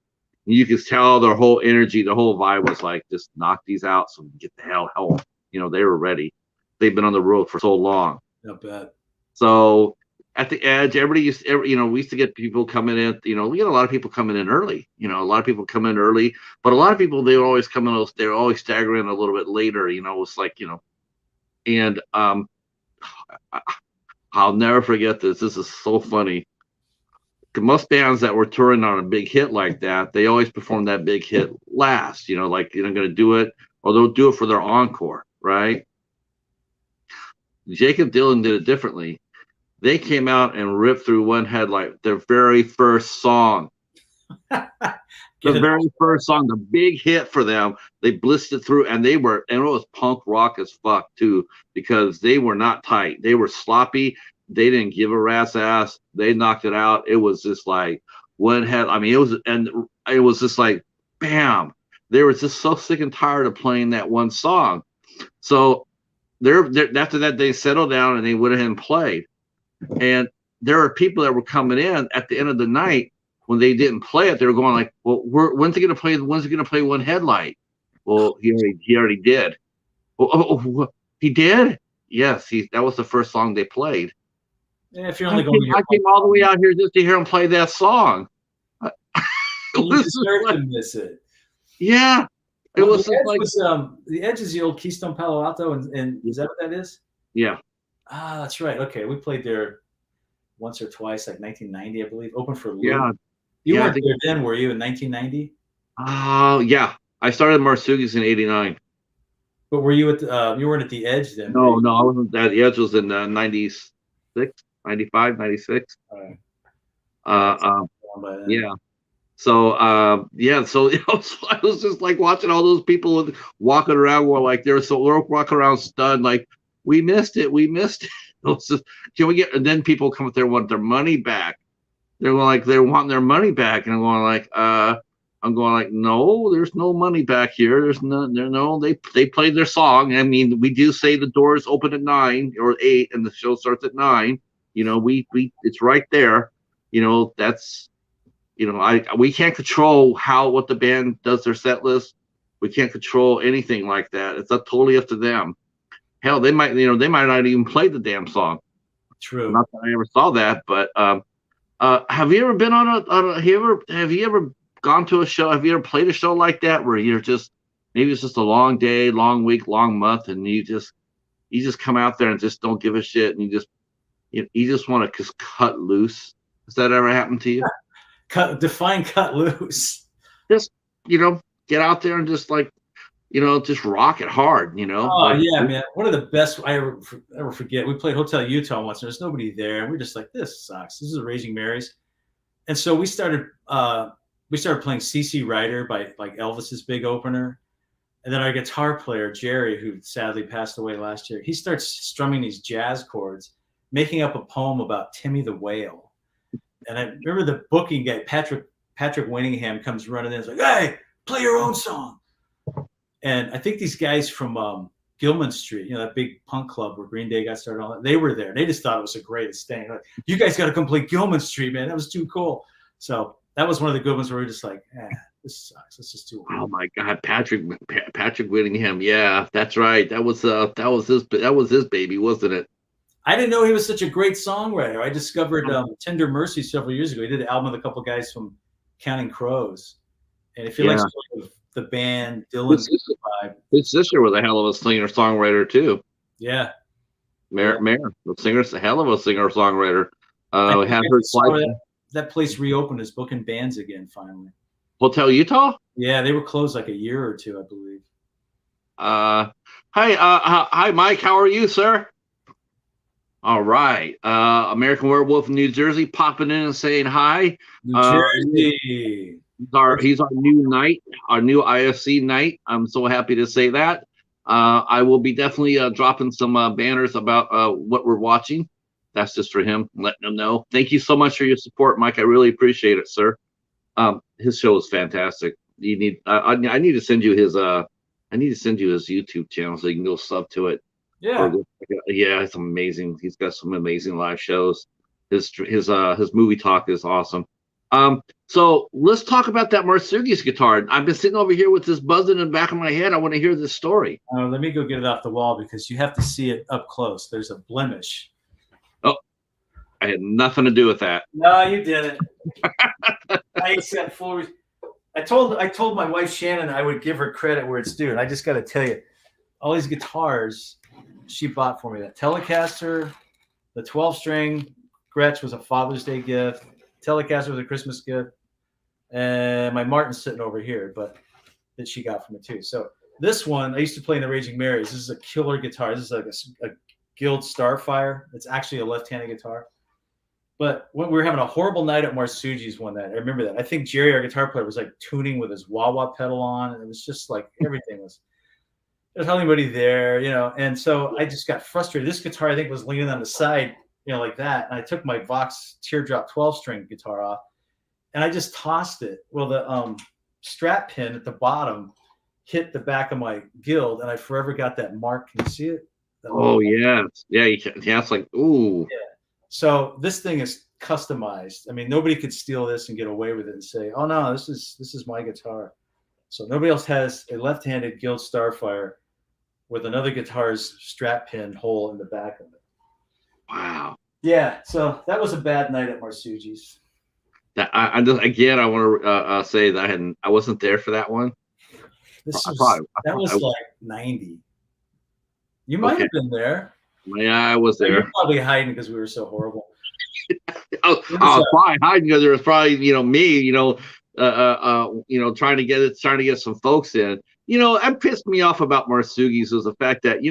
you could tell their whole energy, the whole vibe was like, just knock these out so we can get the hell home. You know, they were ready. They've been on the road for so long. Not bad. So at the edge, we used to get people coming in. You know, we get a lot of people coming in early. You know, a lot of people come in early, but a lot of people, they always come in. They're always staggering a little bit later. You know, it's like, you know. And I'll never forget this. This is so funny. Most bands that were touring on a big hit like that, they always perform that big hit last. You know, like, you're not going to do it, or they'll do it for their encore, right? Jacob Dylan did it differently. They came out and ripped through one headlight, their very first song. The very first song, the big hit for them, they blitzed through, and it was punk rock as fuck too, because they were not tight. They were sloppy. They didn't give a rat's ass. They knocked it out. It was just like one head. I mean, it was just like, bam. They were just so sick and tired of playing that one song. So after that, they settled down and they went ahead and played. And there are people that were coming in at the end of the night. When they didn't play it, they were going like, well, when's he going to play? When's he going to play one headlight? Well, he already did. Oh, he did? Yes, that was the first song they played. Yeah, if you're only going, I came all the way out here just to hear him play that song. You deserve to miss it. Yeah, it was like the Edge is the old Keystone Palo Alto, and is that what that is? Yeah. Ah, that's right. Okay, we played there once or twice, like 1990, I believe. Open for Lou. Yeah. You weren't there then, were you, in 1990? Oh, yeah. I started Marsugi's in '89. But were you you weren't at the Edge then? No, I wasn't. The Edge was in 96, 95, 96. Right. Yeah. So so I was just like watching all those people walking around, were like they're walking around stunned, like, we missed it. It was just, can we get? And then people come up there want their money back. They're like, they're wanting their money back, and I'm going like, no, there's no money back here. There's no. They played their song. I mean, we do say the doors open at 9 or 8, and the show starts at 9. You know, we it's right there. You know, that's, you know, we can't control what the band does their set list. We can't control anything like that. It's totally up to them. Hell, they might not even play the damn song. True. Not that I ever saw that, but have you ever been on have you ever gone to a show? Have you ever played a show like that where you're just, maybe it's just a long day, long week, long month, and you just come out there and just don't give a shit, and you just want to just cut loose? Has that ever happened to you? Define cut loose. Just, you know, get out there and just like, you know, just rock it hard, you know. Oh, yeah, man. One of the best I ever forget. We played Hotel Utah once, and there's nobody there, and we're just like, this sucks. This is Raging Marys. and so we started playing CC Rider by like Elvis's big opener. And then our guitar player, Jerry, who sadly passed away last year, he starts strumming these jazz chords, making up a poem about Timmy the Whale. And I remember the booking guy, Patrick Winningham, comes running in and is like, hey, play your own song. And I think these guys from Gilman Street, that big punk club where Green Day got started, all that, they were there. They just thought it was the greatest thing. Like, you guys got to come play Gilman Street, man. That was too cool. So that was one of the good ones where we were just like, this sucks. Let's just do it. Oh my God, Patrick Whittingham. Yeah, that's right. That was his baby, wasn't it? I didn't know he was such a great songwriter. I discovered Tender Mercy several years ago. He did an album with a couple guys from Counting Crows. And if you like sort of the band Dylan vibe. His sister was a hell of a singer-songwriter too. Yeah. Mare, a hell of a singer-songwriter. Had her that place reopened as booking bands again finally. Hotel Utah? Yeah, they were closed like a year or two, I believe. Hi, Mike. How are you, sir? All right. American Werewolf in New Jersey popping in and saying hi. New Jersey. He's our new knight, our new IFC knight. I'm so happy to say that. I will be definitely dropping some banners about what we're watching. That's just for him, letting him know. Thank you so much for your support, Mike. I really appreciate it, sir. His show is fantastic. You need I need to send you his YouTube channel so you can go sub to it. Yeah. Yeah, it's amazing. He's got some amazing live shows. His movie talk is awesome. So let's talk about that Marsugi's guitar. I've been sitting over here with this buzzing in the back of my head. I want to hear this story. Let me go get it off the wall because you have to see it up close. There's a blemish. Oh, I had nothing to do with that. No, you didn't. I told my wife Shannon I would give her credit where it's due, and I just got to tell you, all these guitars she bought for me. That Telecaster, the 12-string Gretsch was a Father's Day gift. Telecaster was a Christmas gift, and my Martin's sitting over here, but that she got from it too. So this one I used to play in the Raging Marys. This is a killer guitar. This is like a Guild Starfire. It's actually a left-handed guitar. But when we were having a horrible night at Marsugi's one night, I remember that. I think Jerry, our guitar player, was like tuning with his wah-wah pedal on, and it was just like everything was. There's hardly anybody there, and so I just got frustrated. This guitar, I think, was leaning on the side, like that. And I took my Vox Teardrop 12-string guitar off, and I just tossed it. Well, the strap pin at the bottom hit the back of my Guild, and I forever got that mark. Can you see it? Oh, yes. Yeah, it's like, ooh. Yeah. So this thing is customized. I mean, nobody could steal this and get away with it and say, oh, no, this is my guitar. So nobody else has a left-handed Guild Starfire with another guitar's strap pin hole in the back of it. Wow. Yeah, so that was a bad night at Marsugi's. I want to say that I wasn't there for that one. That was like 90. You might have been there. Yeah, I was there. You're probably hiding because we were so horrible. I was probably hiding because there was probably me trying to get some folks in. That pissed me off about Marsugi's was the fact that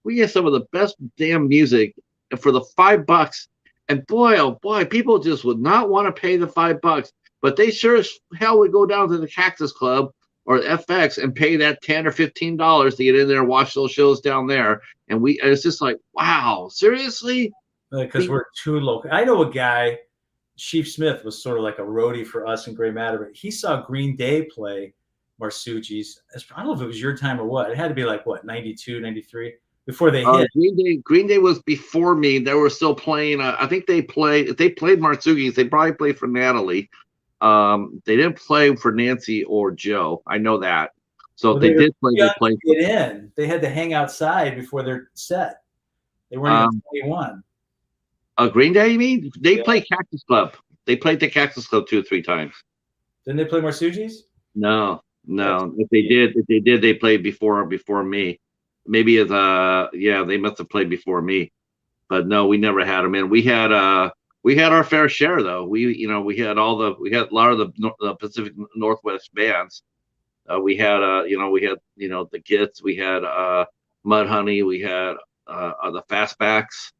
we get some of the best damn music for the $5, and boy, oh boy, people just would not want to pay the $5, but they sure as hell would go down to the Cactus Club or FX and pay that $10 or $15 to get in there and watch those shows down there. And it's just like, wow, seriously? Because we're too local. I know a guy, Chief Smith was sort of like a roadie for us in Gray Matter, but he saw Green Day play Marsugi's. I don't know if it was your time or what. It had to be like, 92, 93, before they hit. Green Day was before me. They were still playing. I think they played Marsugi's. They probably played for Natalie. They didn't play for Nancy or Joe. I know that. So they did play. They played. Get in. They had to hang outside before their set. They weren't even 21. Green Day, you mean? They played Cactus Club. They played the Cactus Club 2 or 3 times. Didn't they play Marsugi's? No. If they did, they played before me. Maybe they must have played before me. But no, we never had them in. We had our fair share though. We had a lot of the Pacific Northwest bands. We had the Gits, we had Mudhoney, we had the Fastbacks.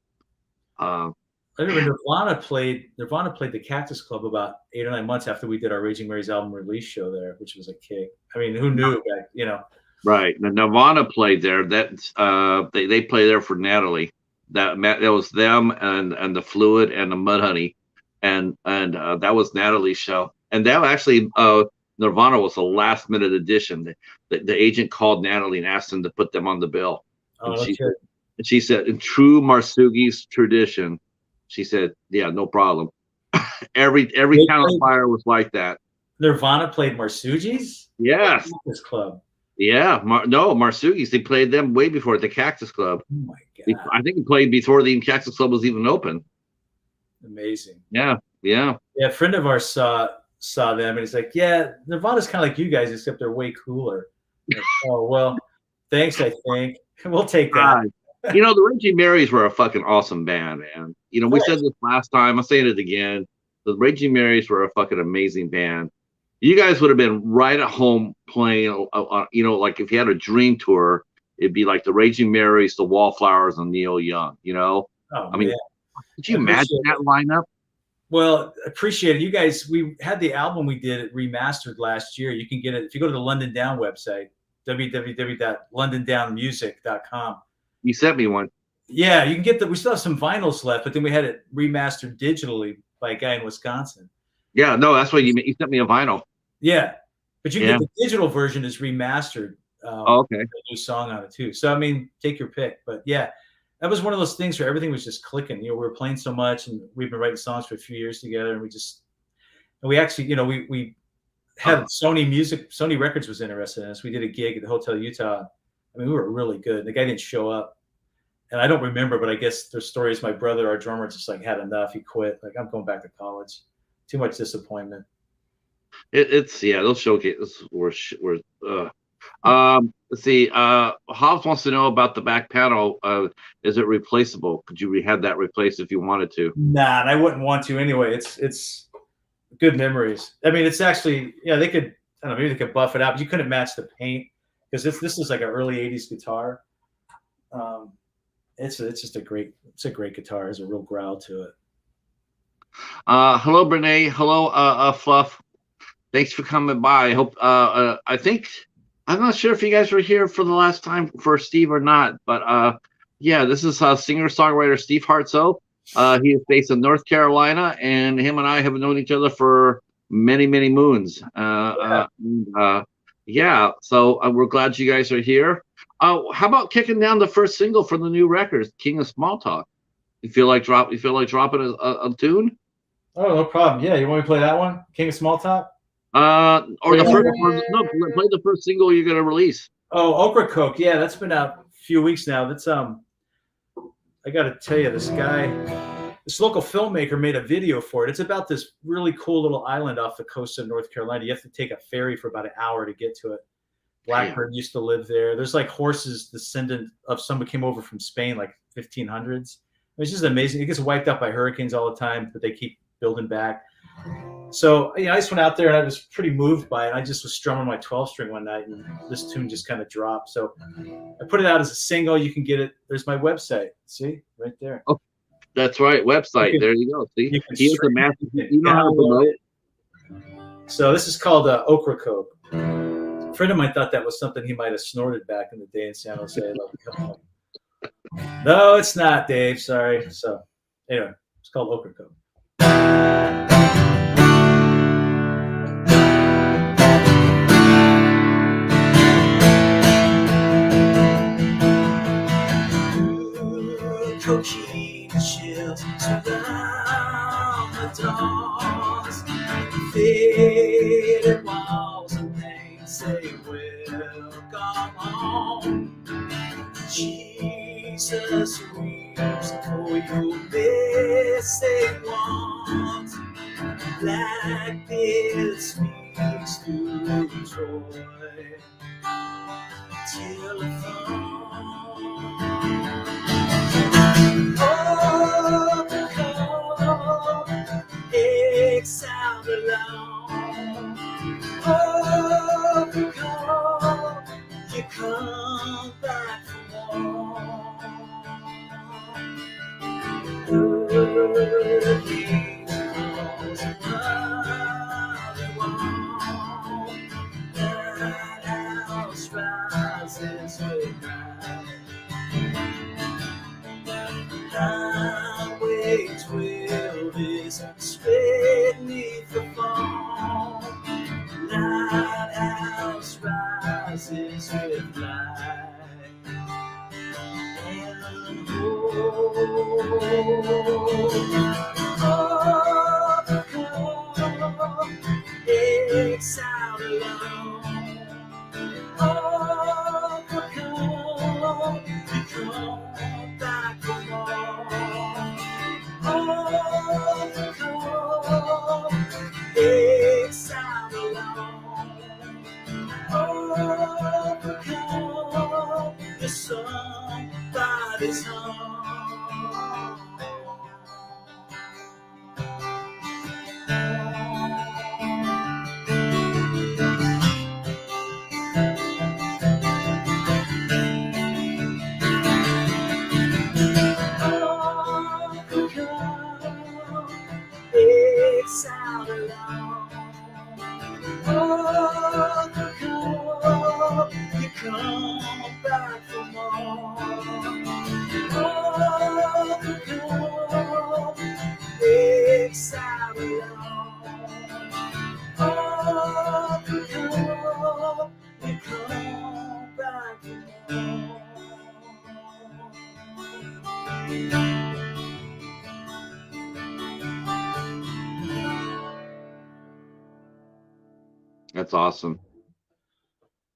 I remember Nirvana played the Cactus Club about 8 or 9 months after we did our Raging Mary's album release show there, which was a kick. I mean, who knew back, Right. The Nirvana played there. They play there for Natalie. That was them and the Fluid and the Mudhoney, and that was Natalie's show. And that actually Nirvana was a last minute addition. The agent called Natalie and asked him to put them on the bill. Oh, And she said, in true Marsugi's tradition, she said, "Yeah, no problem." every Town of Fire was like that. Nirvana played Marsugi's? Yes. This club. Yeah, Marsugi's. They played them way before at the Cactus Club. Oh my God! I think it played before the Cactus Club was even open. Amazing. Yeah. A friend of ours saw them, and he's like, "Yeah, Nirvana's kind of like you guys, except they're way cooler." Like, oh well, thanks. I think we'll take that. The Raging Marys were a fucking awesome band, man. We said this last time. I'm saying it again. The Raging Marys were a fucking amazing band. You guys would have been right at home playing, like if you had a dream tour, it'd be like the Raging Marys, the Wallflowers, and Neil Young, Oh, I mean, could you imagine that lineup? Well, appreciate it. You guys, we had the album we did remastered last year. You can get it if you go to the London Down website, www.londondownmusic.com. You sent me one. Yeah, you can get we still have some vinyls left, but then we had it remastered digitally by a guy in Wisconsin. Yeah, no, that's what you sent me a vinyl. Yeah, but you can get the digital version is remastered. Okay. A new song on it too. So I mean, take your pick. But yeah, that was one of those things where everything was just clicking. We were playing so much, and we've been writing songs for a few years together, and we actually, we had Sony Records was interested in us. We did a gig at the Hotel Utah. I mean, we were really good. The guy didn't show up, and I don't remember, but I guess their story is my brother, our drummer, just like had enough. He quit. Like, I'm going back to college. Too much disappointment. Those showcases were let's see. Hobbs wants to know about the back panel. Is it replaceable? Could you have that replaced if you wanted to? Nah, and I wouldn't want to anyway. It's good memories. I mean, it's actually, they could, I don't know, maybe they could buff it out, but you couldn't match the paint because this is like an early '80s guitar. It's just a great guitar. There's a real growl to it. Hello, Brene. Hello, Fluff. Thanks for coming by. I hope. I'm not sure if you guys were here for the last time for Steve or not, but this is singer-songwriter Steve Hartsoe. He is based in North Carolina, and him and I have known each other for many, many moons. So we're glad you guys are here. How about kicking down the first single from the new record, King of Small Talk? You feel like dropping a tune? Oh, no problem. Yeah, you want me to play that one, King of Small Talk? Play the first single you're gonna release. Oh, Okra Coke. Yeah, that's been out a few weeks now. That's I gotta tell you, this local filmmaker made a video for it. It's about this really cool little island off the coast of North Carolina. You have to take a ferry for about an hour to get to it. Blackbird used to live there. There's like horses descendant of someone came over from Spain, like 1500s. It's just amazing. It gets wiped out by hurricanes all the time, but they keep building back. So I just went out there and I was pretty moved by it. I just was strumming my 12-string one night and this tune just kind of dropped. So I put it out as a single. You can get it. There's my website. See, right there. Oh, that's right. Website. There you go. See, he is a master. You know how to promote it. So this is called Okra Coke. A friend of mine thought that was something he might have snorted back in the day in San Jose. No, it's not, Dave. Sorry. So anyway, it's called Okra Coke. Cocaine shields surround the doors, faded walls and paint say welcome home. Jesus weeps for your missing ones. Blackbeard speaks to Troy. Telephone. Sound alone. Oh, because you come back for more. rises with light. And exile alone. Overcome, you come back for more. Overcome, exile alone. Overcome, the somebody's home. Exile alone. Overcome, you come back for more. Overcome, exile alone. Overcome, you come back for more. That's awesome.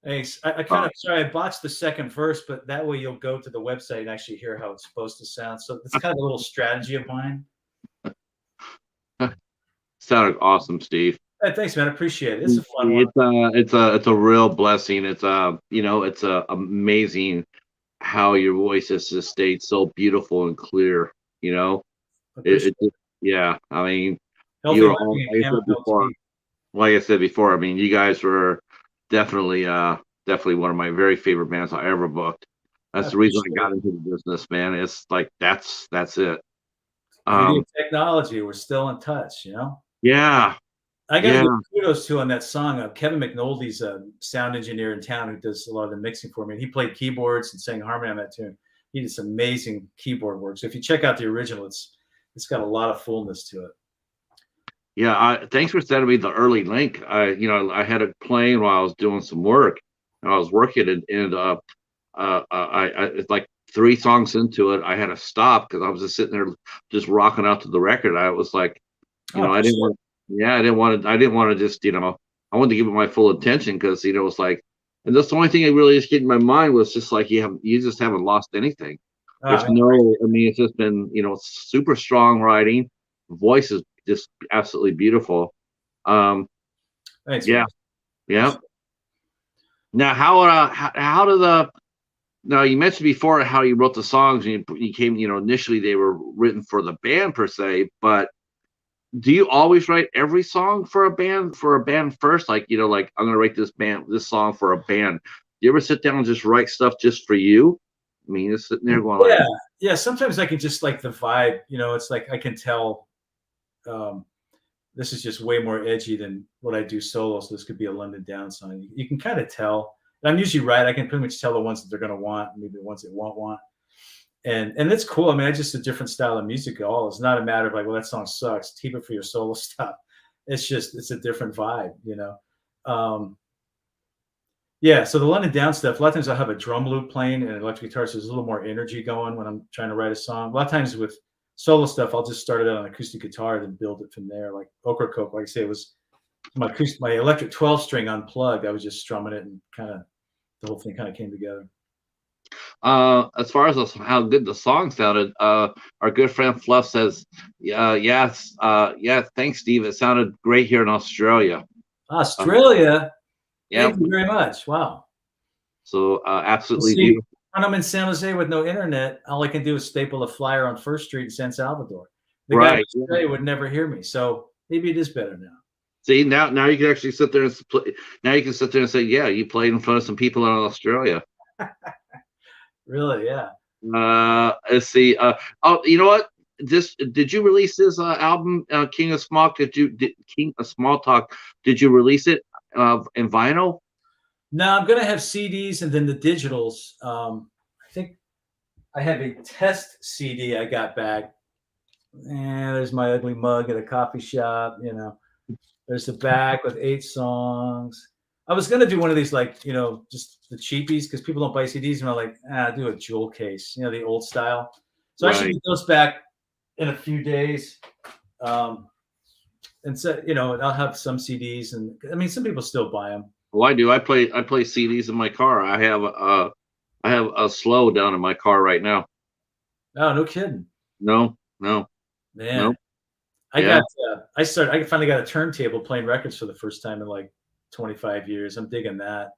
Thanks. I kind of sorry I botched the second verse, but that way you'll go to the website and actually hear how it's supposed to sound. So it's kind of a little strategy of mine. Sounded awesome, Steve. Hey, thanks, man. I appreciate it. It's a fun one. It's a real blessing. It's it's amazing how your voice has just stayed so beautiful and clear. Yeah. I mean, Healthy you're living like I and said before. LT. Like I said before, I mean, you guys were definitely one of my very favorite bands I ever booked. That's the reason I got into the business, man. It's like that's it. Video technology, we're still in touch, Yeah. I got to give kudos to on that song. Kevin McNulty's a sound engineer in town who does a lot of the mixing for me. He played keyboards and sang harmony on that tune. He did some amazing keyboard work. So if you check out the original, it's got a lot of fullness to it. Yeah, thanks for sending me the early link. I had it playing while I was doing some work, and I was working, and it's like 3 songs into it, I had to stop because I was just sitting there, just rocking out to the record. I was like, I didn't want, I didn't want to just, I wanted to give it my full attention because it was like, and that's the only thing that really just hit in my mind was just like you just haven't lost anything. There's it's just been super strong writing, voice is just absolutely beautiful. Thanks. Yeah. Now, how do now you mentioned before how you wrote the songs and you came, initially they were written for the band per se, but do you always write every song for a band first? Like, like I'm going to write this song for a band. Do you ever sit down and just write stuff just for you? I mean, just sitting there going yeah. Sometimes I can just like the vibe, it's like, I can tell, this is just way more edgy than what I do solo. So this could be a London Down song. You can kind of tell. And I'm usually right. I can pretty much tell the ones that they're going to want, maybe the ones they won't want. And it's cool. I mean, it's just a different style of music. It's not a matter of like, well, that song sucks. Keep it for your solo stuff. It's a different vibe, Yeah. So the London Down stuff, a lot of times I'll have a drum loop playing and electric guitar. So there's a little more energy going when I'm trying to write a song. A lot of times with solo stuff, I'll just start it on acoustic guitar, then build it from there. Like Okra Coke, like I say, it was my electric 12-string unplugged. I was just strumming it, and kind of the whole thing kind of came together. As far as how good the song sounded, our good friend Fluff says, yes, thanks, Steve. It sounded great here in Australia. Australia? Thank you very much. Wow. So absolutely beautiful. When I'm in San Jose with no internet, all I can do is staple a flyer on First Street in San Salvador. The guy in Australia would never hear me, so maybe it is better now. See, now you can actually sit there and play. Now you can sit there and say, yeah, you played in front of some people in Australia. Really? Yeah. Let's see. You know what? Did you release this album, King of Small? King of Small Talk? Did you release it in vinyl? No, I'm gonna have CDs and then the digitals. I think I have a test CD I got back. There's my ugly mug at a coffee shop. There's the back with 8 songs. I was gonna do one of these, like, just the cheapies because people don't buy CDs, and I'm like, do a jewel case, the old style. So I should Right. get those back in a few days. Um, and so, I'll have some CDs, and I mean, some people still buy them. Well, I do. I play CDs in my car. I have a slow down in my car right now. Oh, no kidding, No, no, man. no. Yeah. I finally got a turntable playing records for the first time in like 25 years. I'm digging that.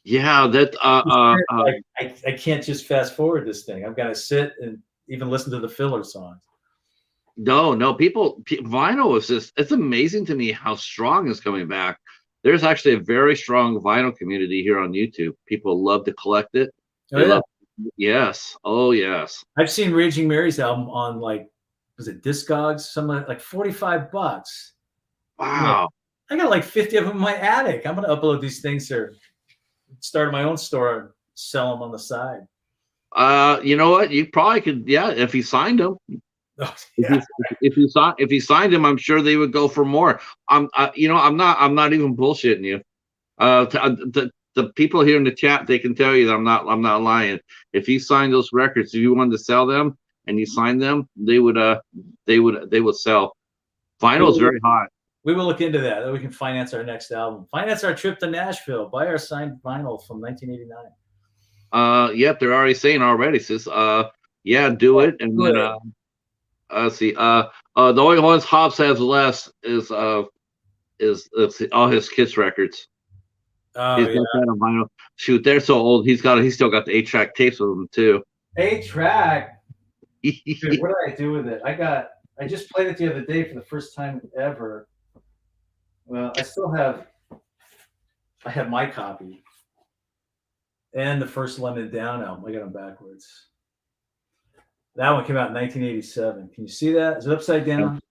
Yeah, that Like I can't just fast forward this thing. I've got to sit and even listen to the filler songs. no, vinyl is just, it's amazing to me how strong it's coming back. There's actually a very strong vinyl community here on YouTube. People love to collect it. Oh They yeah, love, yes. Oh yes. I've seen Raging Mary's album on, like, was it Discogs? Something like $45. I'm like, Wow. I got like 50 of them in my attic. I'm gonna upload these things or start my own store and sell them on the side. You know what? You probably could, yeah, if he signed them. Oh, If yeah. he signed him, I'm sure they would go for more. I'm not even bullshitting you. The people here in the chat, they can tell you that I'm not lying. If he signed those records, if you wanted to sell them and you signed them, they would sell. Vinyl is very hot. We will look into that. We can finance our next album. Finance our trip to Nashville. Buy our signed vinyl from 1989. Yep, they're already saying already, sis. Yeah, do it. And then let's see. The only ones Hobbs has less is let's see, all his Kiss records. Oh He's yeah. got that on vinyl. Shoot, they're so old. He's still got the 8-track tapes with him too. 8-track. Dude, what did I do with it? I just played it the other day for the first time ever. Well, I have my copy and the first London Down album. I got them backwards. That one came out in 1987. Can you see that? Is it upside down?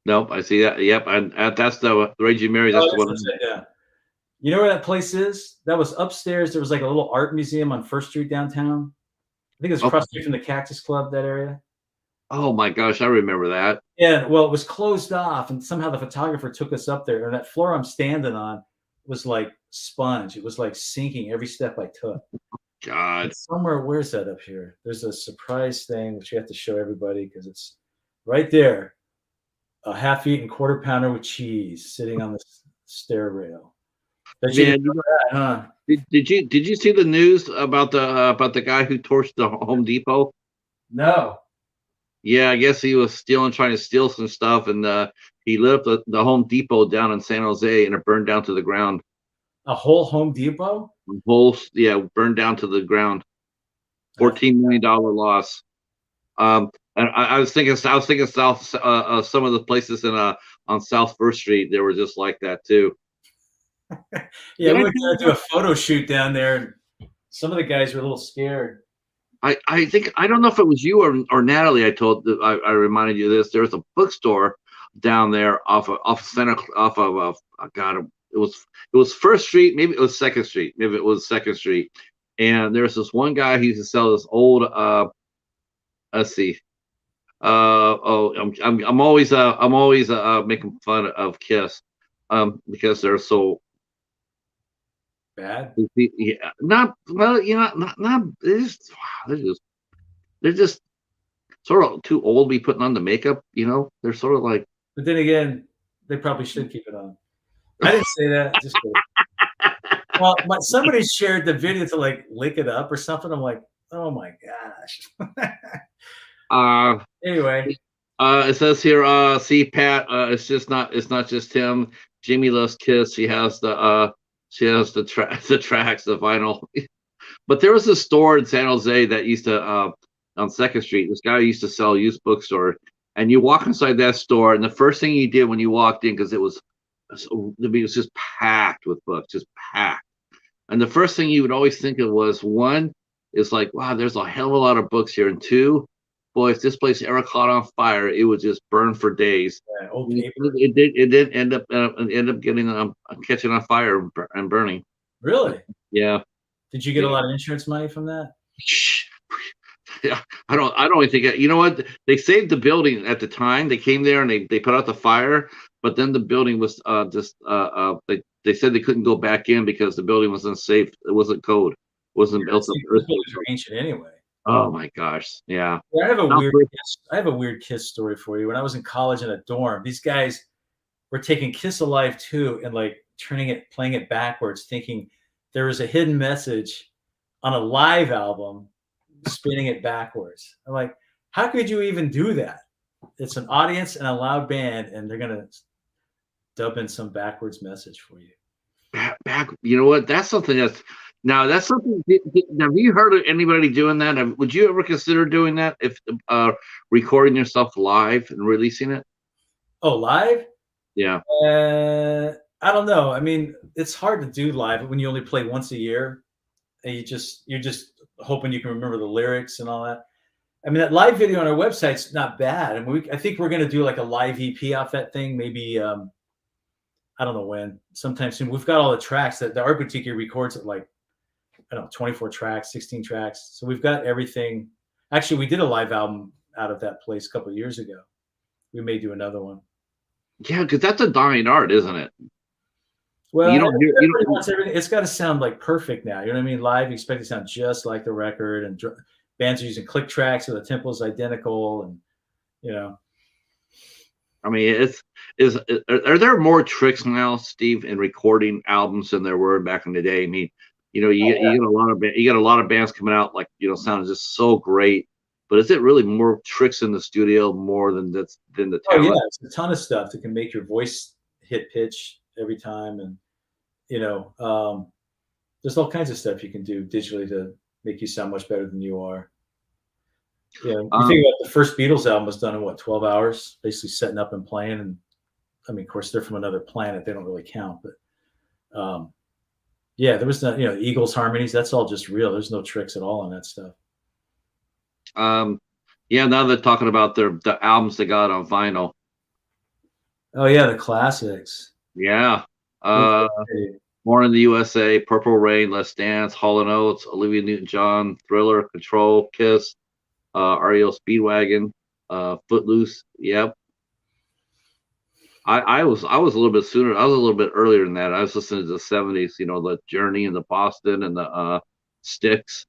Nope, I see that. Yep, and that's the Raging Mary. That's the one. Upside down. You know where that place is? That was upstairs. There was like a little art museum on First Street downtown. I think it was across the street from the Cactus Club, that area. Oh my gosh, I remember that. Yeah, well, it was closed off, and somehow the photographer took us up there. And that floor I'm standing on was like sponge. It was like sinking every step I took. God. It's somewhere, where's that up here? There's a surprise thing which you have to show everybody because it's right there. A half-eaten quarter pounder with cheese sitting on the stair rail. Man, did you see the news about the guy who torched the Home Depot? No. Yeah, I guess he was trying to steal some stuff, and he lit up the Home Depot down in San Jose, and it burned down to the ground. A whole Home Depot? Burned down to the ground. $14 million loss. And I was thinking South, some of the places on South First Street, they were just like that too. Yeah, we were going to do a photo shoot down there. And some of the guys were a little scared. I think, I don't know if it was you or Natalie. I reminded you of this. There was a bookstore down there off of God. It was First Street. Maybe it was Second Street. Maybe it was Second Street. And there's this one guy who used to sell this old. Let's see. I'm always making fun of Kiss, because they're so bad. Yeah, not well. Not they're just sort of too old to be putting on the makeup. They're sort of like. But then again, they probably should keep it on. I didn't say that. Just well, somebody shared the video to like lick it up or something. I'm like, oh my gosh. Anyway, it says here, see Pat. It's not just him. Jimmy loves Kiss. She has the tracks, the vinyl. But there was a store in San Jose that used to on Second Street. This guy used to sell a used bookstore, and you walk inside that store, and the first thing you did when you walked in, because it was just packed with books, just packed. And the first thing you would always think of was, one, is like, wow, there's a hell of a lot of books here, and two, boy, if this place ever caught on fire, it would just burn for days. Yeah, it did end up getting catching on fire and burning. Really? Yeah. Did you get a lot of insurance money from that? Yeah, I don't even think. You know what? They saved the building at the time. They came there and they put out the fire, but then the building was they said they couldn't go back in because the building wasn't safe. It wasn't code. It wasn't built up. See, those buildings are ancient anyway. Oh my gosh. Yeah. Yeah, How big- I have a weird Kiss story for you. When I was in college in a dorm, these guys were taking Kiss Alive 2 and like playing it backwards, thinking there was a hidden message on a live album, spinning it backwards. I'm like, how could you even do that? It's an audience and a loud band, and they're gonna dub in some backwards message for you. back, you know what? That's something that's something. Have you heard of anybody doing that? Would you ever consider doing that if recording yourself live and releasing it? Oh, live? Yeah. I don't know. I mean, it's hard to do live when you only play once a year, and you're just hoping you can remember the lyrics and all that. I mean, that live video on our website's not bad. I mean, I think we're going to do like a live EP off that thing. Maybe, I don't know when, sometime soon. We've got all the tracks that the Art Boutique records at like, I don't know, 24 tracks, 16 tracks. So we've got everything. Actually, we did a live album out of that place a couple of years ago. We may do another one. Yeah, because that's a dying art, isn't it? Well, everything. It's got to sound like perfect now. You know what I mean? Live, you expect it to sound just like the record, and bands are using click tracks, so the tempo is identical, and you know. I mean, are there more tricks now, Steve, in recording albums than there were back in the day? I mean, you get a lot of bands coming out like sounding just so great, but is it really more tricks in the studio more than the talent? Oh yeah, it's a ton of stuff that can make your voice hit pitch every time, and there's all kinds of stuff you can do digitally to make you sound much better than you are. Yeah, you think about the first Beatles album was done in what, 12 hours, basically setting up and playing. And I mean, of course, they're from another planet; they don't really count. But yeah, there was the Eagles harmonies. That's all just real. There's no tricks at all on that stuff. Yeah, now they're talking about the albums they got on vinyl. Oh yeah, the classics. Yeah. Born in the USA, Purple Rain, Let's Dance, Hall & Oates, Olivia Newton-John, Thriller, Control, Kiss, REO Speedwagon, Footloose. Yep. I was a little bit sooner. I was a little bit earlier than that. I was listening to the 70s, the Journey and the Boston and the Styx.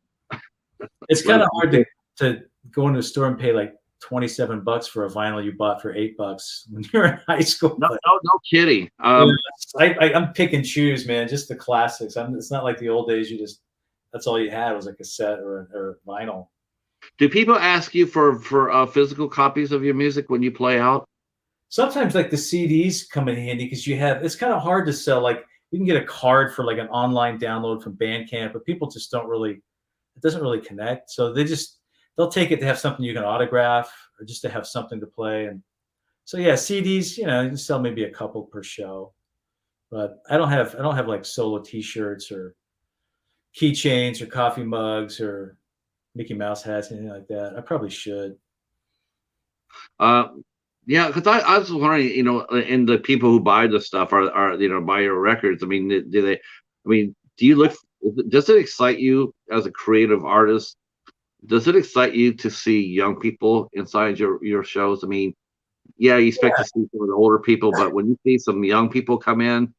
It's kind of hard to go into a store and pay like $27 for a vinyl you bought for $8 when you were in high school. No kidding. I'm pick and choose, man. Just the classics. It's not like the old days. That's all you had was a cassette or a vinyl. Do people ask you for physical copies of your music when you play out? Sometimes like the CDs come in handy because it's kind of hard to sell. Like you can get a card for like an online download from Bandcamp, but people just it doesn't really connect. So they'll take it to have something you can autograph or just to have something to play. And so, yeah, CDs, you can sell maybe a couple per show, but I don't have like solo t-shirts or keychains or coffee mugs or Mickey Mouse hats, anything like that. I probably should. Yeah, because I was wondering, and the people who buy the stuff are buy your records. I mean, do you look? Does it excite you as a creative artist? Does it excite you to see young people inside your shows? I mean, yeah, you expect to see some of the older people, but when you see some young people come in,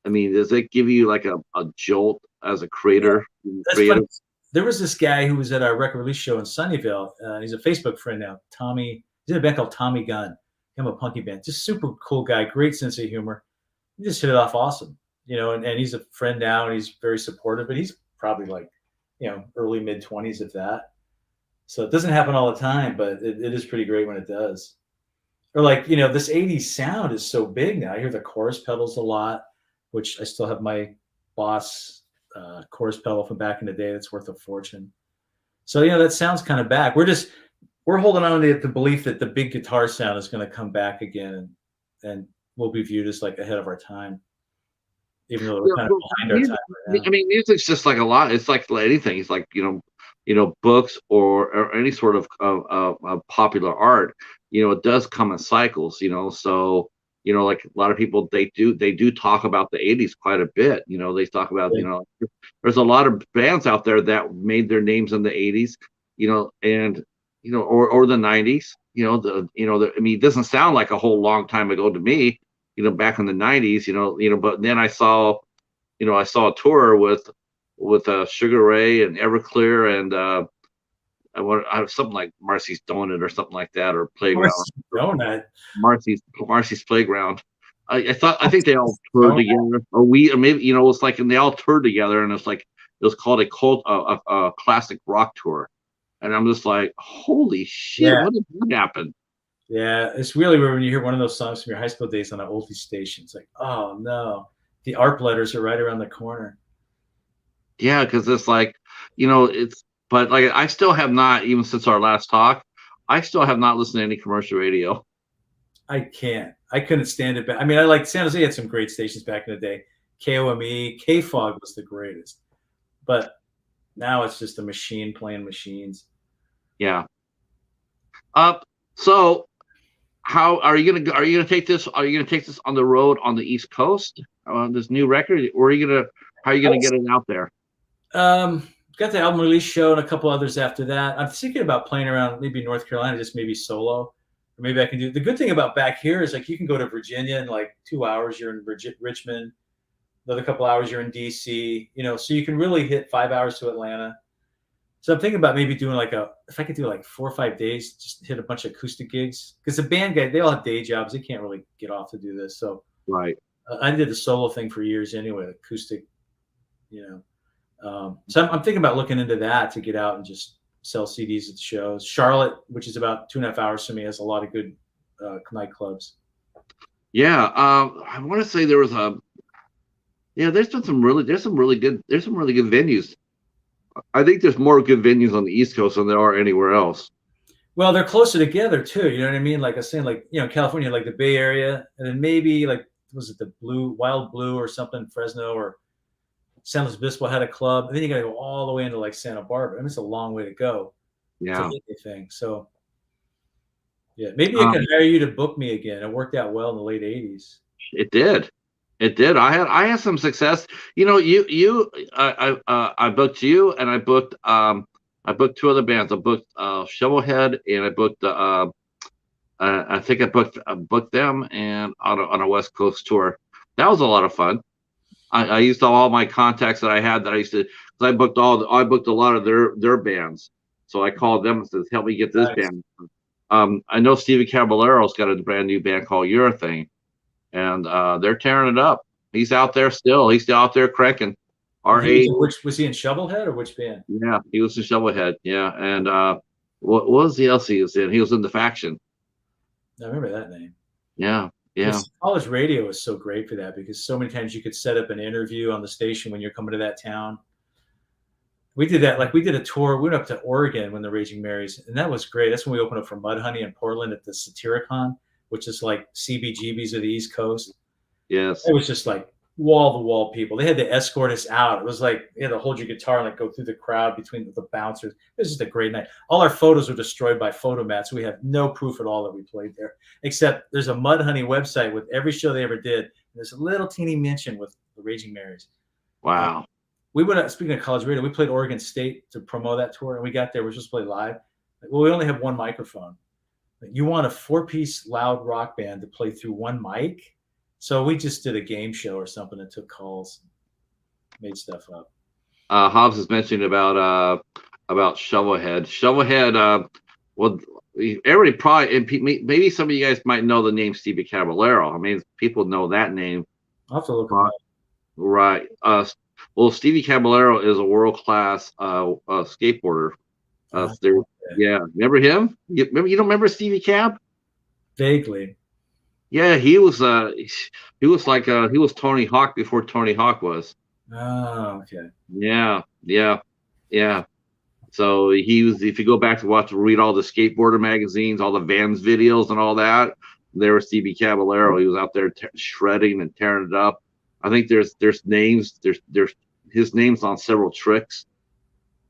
I mean, does it give you like a jolt as a creator? Funny. There was this guy who was at our record release show in Sunnyvale. He's a Facebook friend now. Tommy. He's in a band called Tommy Gunn. I'm a punky band. Just super cool guy. Great sense of humor. He just hit it off awesome. And he's a friend now, and he's very supportive. But he's probably like, early mid-20s, if that. So it doesn't happen all the time, but it is pretty great when it does. Or like, this 80s sound is so big now. I hear the chorus pedals a lot, which I still have my Boss chorus pedal from back in the day that's worth a fortune. So, that sounds kind of back. We're holding on to the belief that the big guitar sound is going to come back again and we'll be viewed as like ahead of our time, even though we're kind of behind our time right now. I mean, music's just like a lot. It's like anything. It's like, books or any sort of popular art, it does come in cycles, so, like a lot of people, they do talk about the 80s quite a bit. They talk about, there's a lot of bands out there that made their names in the 80s, and, or the 90s, I mean, it doesn't sound like a whole long time ago to me, back in the '90s, but then I saw a tour with Sugar Ray and Everclear and I was something like Marcy's Donut or something like that, or Playground. Horse donut. Marcy's Playground. I think they all toured Donut. together, or maybe it's like, and they all toured together, and it was called a classic rock tour, and I'm just like, holy shit, Yeah. what did that happen? Yeah, it's really weird when you hear one of those songs from your high school days on an oldie station. It's like, oh no, the ARP letters are right around the corner. Yeah, because it's like, but like I still have not, even since our last talk, I still have not listened to any commercial radio. I can't. I couldn't stand it. I mean, I like San Jose had some great stations back in the day. KOME, KFOG was the greatest, but now it's just a machine playing machines. Yeah. So how are you gonna take this? Are you gonna take this on the road on the East Coast? This new record, or how are you gonna get it out there? Got the album release show and a couple others after that. I'm thinking about playing around maybe North Carolina, just maybe solo. Or maybe I can do the good thing about back here is like you can go to Virginia in like 2 hours, you're in Richmond, another couple hours you're in DC, so you can really hit 5 hours to Atlanta. So I'm thinking about maybe doing if I could do like 4 or 5 days, just hit a bunch of acoustic gigs. Because the band guys, they all have day jobs. They can't really get off to do this. So Right. I did the solo thing for years anyway, acoustic, So I'm thinking about looking into that to get out and just sell CDs at the shows. Charlotte, which is about 2.5 hours from me, has a lot of good nightclubs. Yeah, I want to say there was there's some really good venues. I think there's more good venues on the East Coast than there are anywhere else. Well, they're closer together too. You know what I mean? Like I was saying, California, like the Bay Area, and then maybe was it the Wild Blue or something, Fresno or San Luis Obispo had a club, and then you got to go all the way into like Santa Barbara. I mean, it's a long way to go. Yeah. To hit anything. So, yeah, maybe I can hire you to book me again. It worked out well in the late '80s. It did. I had some success. I booked you, and I booked 2 other bands. I booked Shovelhead, and I booked I think I booked them and on a West Coast tour. That was a lot of fun. I used all my contacts that I had that I used to, because I booked a lot of their bands. So I called them and said, help me get this band. I know Stevie Caballero's got a brand new band called Urethane, and they're tearing it up. He's out there still. He's still out there cranking. Which was he in Shovelhead or which band? Yeah, he was in Shovelhead. Yeah, and what was the else he was in? He was in The Faction. I remember that name. Yeah. College radio is so great for that because so many times you could set up an interview on the station when you're coming to that town. We did that. We did a tour. We went up to Oregon when the Raging Marys, and that was great. That's when we opened up for Mudhoney in Portland at the Satyricon, which is like CBGBs of the East Coast. Yes. It was just like wall-to-wall people. They had to escort us out. It was like you had to hold your guitar and go through the crowd between the bouncers. It was just a great night. All our photos were destroyed by photomats. So we have no proof at all that we played there, except there's a Mudhoney website with every show they ever did. And there's a little teeny mention with the Raging Marys. Wow. We went out, speaking of college radio, we played Oregon State to promote that tour, and we got there. We were supposed to play live. Well, we only have one microphone. You want a 4-piece loud rock band to play through one mic? So we just did a game show or something and took calls, made stuff up. Hobbs is mentioning about Shovelhead. Shovelhead, well, everybody probably, and maybe some of you guys might know the name Stevie Caballero. I mean, people know that name. I'll have to look him up. Right. Well, Stevie Caballero is a world-class skateboarder. Yeah, remember him? You don't remember Stevie Cab? Vaguely. Yeah, he was Tony Hawk before Tony Hawk was. Oh, okay. Yeah. So he was. If you go back to read all the skateboarder magazines, all the Vans videos, and all that, there was Stevie Caballero. He was out there shredding and tearing it up. I think there's names. There's his name's on several tricks.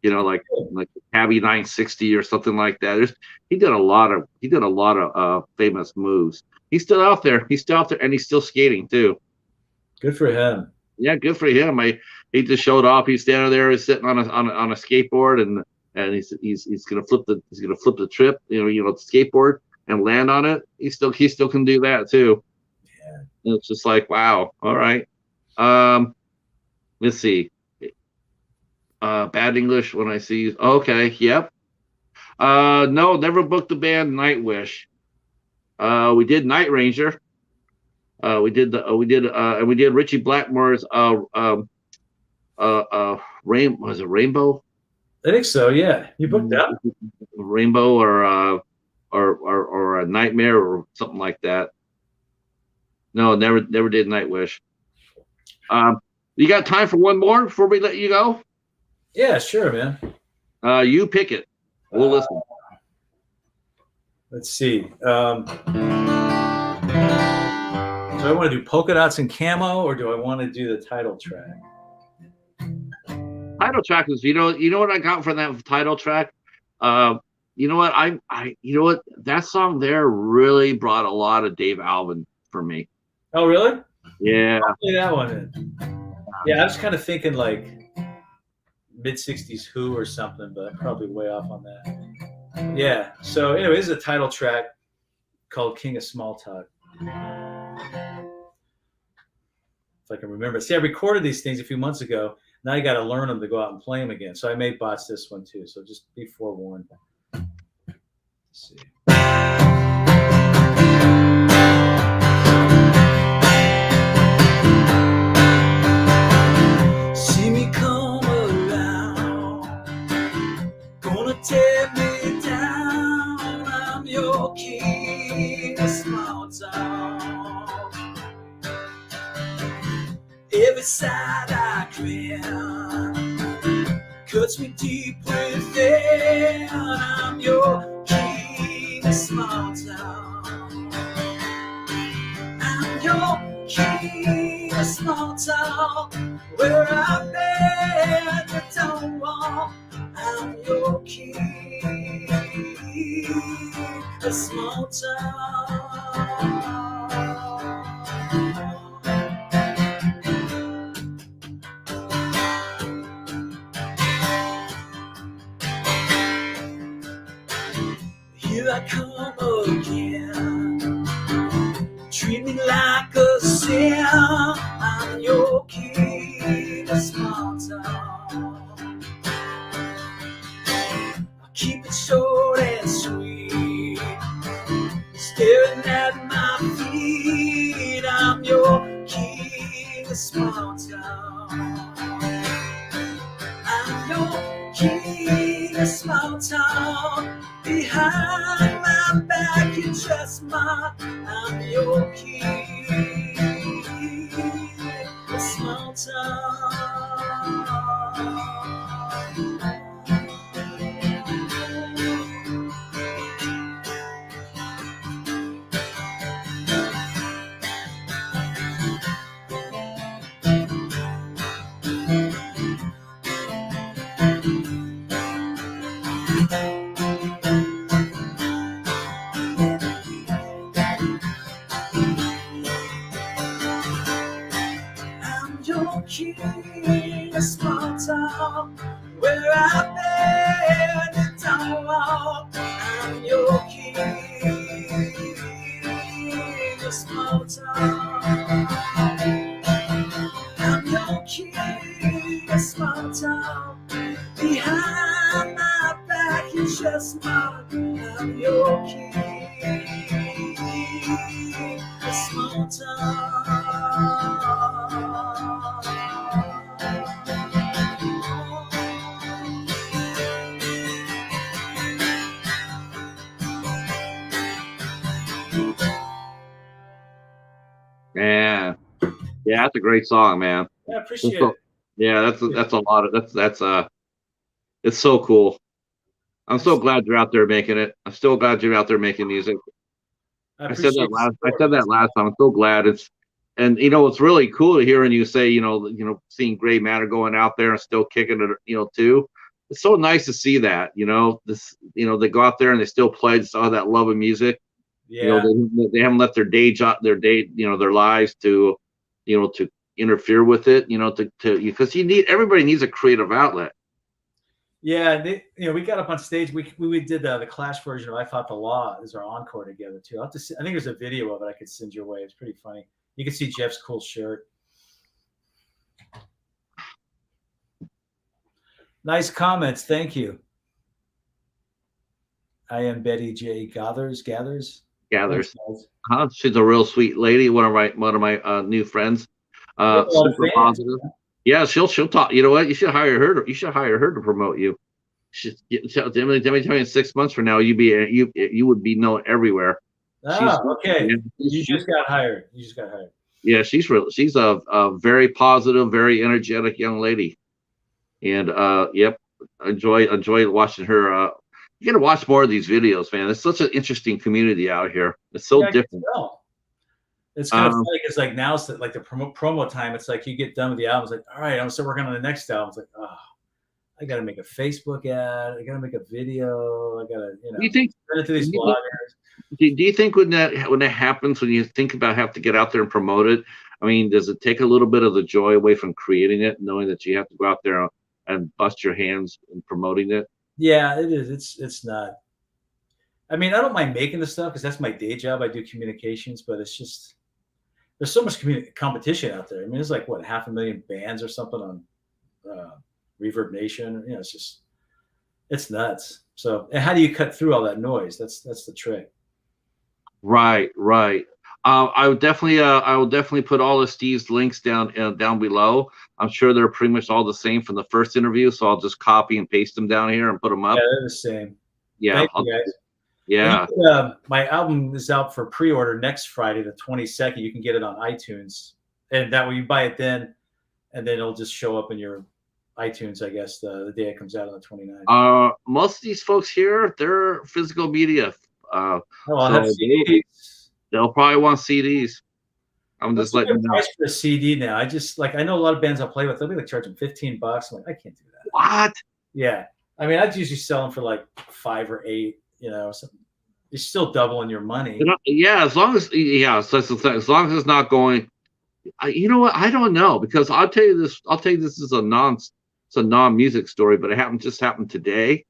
Like the Cabby 960 or something like that. He did a lot of famous moves. He's still out there. And he's still skating too. Good for him. Yeah, good for him. He just showed off. He's standing there, he's sitting on a skateboard, and he's gonna flip the trip, the skateboard and land on it. He still can do that too. Yeah, It's just like, wow. All right. Um, let's see. Bad English when I see. Okay. Yep. No, never booked the band Nightwish. We did Night Ranger. We did Richie Blackmore's was it Rainbow? I think so. Yeah, you booked that. Rainbow or a Nightmare or something like that. No, never did Nightwish. You got time for one more before we let you go? Yeah, sure, man. You pick it. We'll listen. Let's see. Do I want to do polka dots and camo, or do I want to do the title track? Title track is, you know what I got for that title track? You know what you know what, that song there really brought a lot of Dave Alvin for me. Oh, really? Yeah. I'll play that one then. Yeah, I was kind of thinking like mid-60s Who or something, but I'm probably way off on that. Yeah. So anyway, this is a title track called King of Small Talk. If I can remember. See, I recorded these things a few months ago. Now you got to learn them to go out and play them again. So I may botch this one too. So just be forewarned. Let's see. See me come around, gonna tear me down. I'm your king of small town. Every side I clear cuts me deep within. I'm your king of small town. I'm your king of small town. Where I've been, you don't want. I'm your king of small town. Here I come again. Treat me like a sin. I'm your king of small town. I'll keep it short and sweet. Staring at my feet. I'm your king of small town. I'm your king of small town. Behind my back, you just mock. I'm your king of small town. King of small town, where I've been and don't walk. I'm your king of small town. I'm your king of small town. Behind my back, you just mock. I'm your king of small town. Yeah. Yeah, that's a great song, man. I appreciate it. Yeah, that's a lot of that's it's so cool. I'm so glad you're out there making it. I'm still glad you're out there making music. I said that last time. I'm so glad it's, and it's really cool to hearing you say, seeing Gray Matter going out there and still kicking it, too. It's so nice to see that, they go out there and they still play just all that love of music. Yeah. They haven't let their their lives to interfere with it, because everybody needs a creative outlet. Yeah, we got up on stage. We did the Clash version of "I Fought the Law" as our encore together too. I think there's a video of it I could send your way. It's pretty funny. You can see Jeff's cool shirt. Nice comments. Thank you. I am Betty J. Gathers. Gathers. She's a real sweet lady. One of my new friends. Super positive. Yeah, she'll talk. You know what? You should hire her. You should hire her to promote you. Let me tell you, in 6 months from now, you would be known everywhere. Okay. You just got hired. Yeah, she's a very positive, very energetic young lady, and yep, enjoy watching her. You got to watch more of these videos, man. It's such an interesting community out here. It's so different. It's kind of funny because like now it's like the promo time. It's like you get done with the album. It's like, all right, I'm still working on the next album. It's like, oh, I got to make a Facebook ad. I got to make a video. I got to, do you think, send it to these bloggers. Do you think when that happens, when you think about have to get out there and promote it, I mean, does it take a little bit of the joy away from creating it, knowing that you have to go out there and bust your hands in promoting it? Yeah, it is. It's not. I mean, I don't mind making the stuff because that's my day job. I do communications, but it's just there's so much competition out there. I mean, there's like what 500,000 bands or something on Reverb Nation. You know, it's nuts. So, and how do you cut through all that noise? That's the trick. Right. I will definitely put all of Steve's links down below. I'm sure they're pretty much all the same from the first interview, so I'll just copy and paste them down here and put them up. Yeah, they're the same. Yeah. Thank you guys. Yeah. My album is out for pre-order next Friday, the 22nd. You can get it on iTunes, and that way you buy it then, and then it'll just show up in your iTunes, I guess, the day it comes out on the 29th. Most of these folks here, they're physical media. I'll have CDs. They'll probably want CDs. I'm just letting you know. Price for a CD now. I know a lot of bands I'll play with. They'll be like charging $15. I'm like, I can't do that. What? Yeah. I mean, I'd usually sell them for like 5 or 8. You know, you're still doubling your money. Yeah, as long as as long as it's not going. You know what? I don't know, because I'll tell you this is a non-music story, but it just happened today,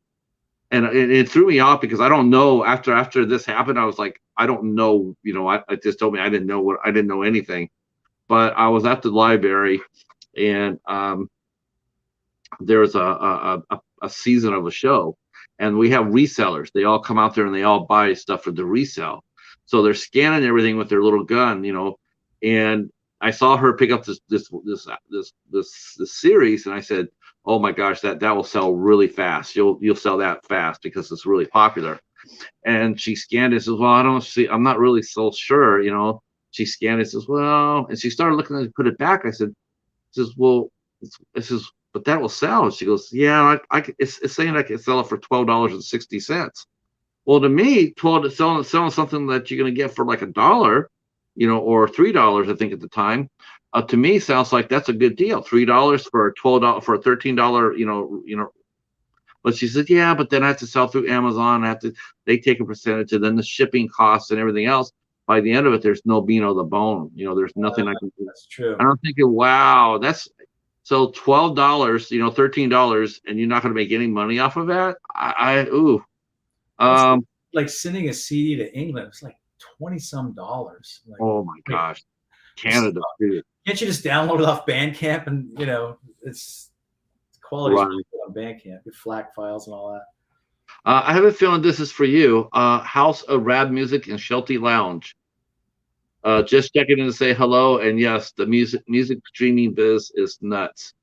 and it threw me off because I don't know. After this happened, I was like, I don't know. You know, I just told me I didn't know anything, but I was at the library, and there was a season of a show. And we have resellers. They all come out there and they all buy stuff for the resell. So they're scanning everything with their little gun, you know. And I saw her pick up this series, and I said, "Oh my gosh, that will sell really fast. You'll sell that fast because it's really popular." And she scanned it and says, "Well, I'm not really so sure, you know." She scanned it and says, "Well," and she started looking at it, put it back. I said, "Well, but that will sell." She goes, "Yeah, it's saying I can sell it for $12.60. Well, to me, selling something that you're going to get for like $1, you know, or $3, I think at the time, to me sounds like that's a good deal. $3 for a $13, you know. But she said, "Yeah, but then I have to sell through Amazon. They take a percentage, and then the shipping costs and everything else. By the end of it, there's no bean on the bone. You know, there's nothing I can do." That's true. And I'm thinking, wow, so $12, you know, $13, and you're not going to make any money off of that. Like sending a CD to England, it's like $20-some. Like, oh my gosh, Canada, dude. Can't you just download it off Bandcamp and you know it's quality on Bandcamp, your FLAC files and all that. I have a feeling this is for you. House of Rad Music in Shelty Lounge. Just checking in to say hello, and yes, the music streaming biz is nuts.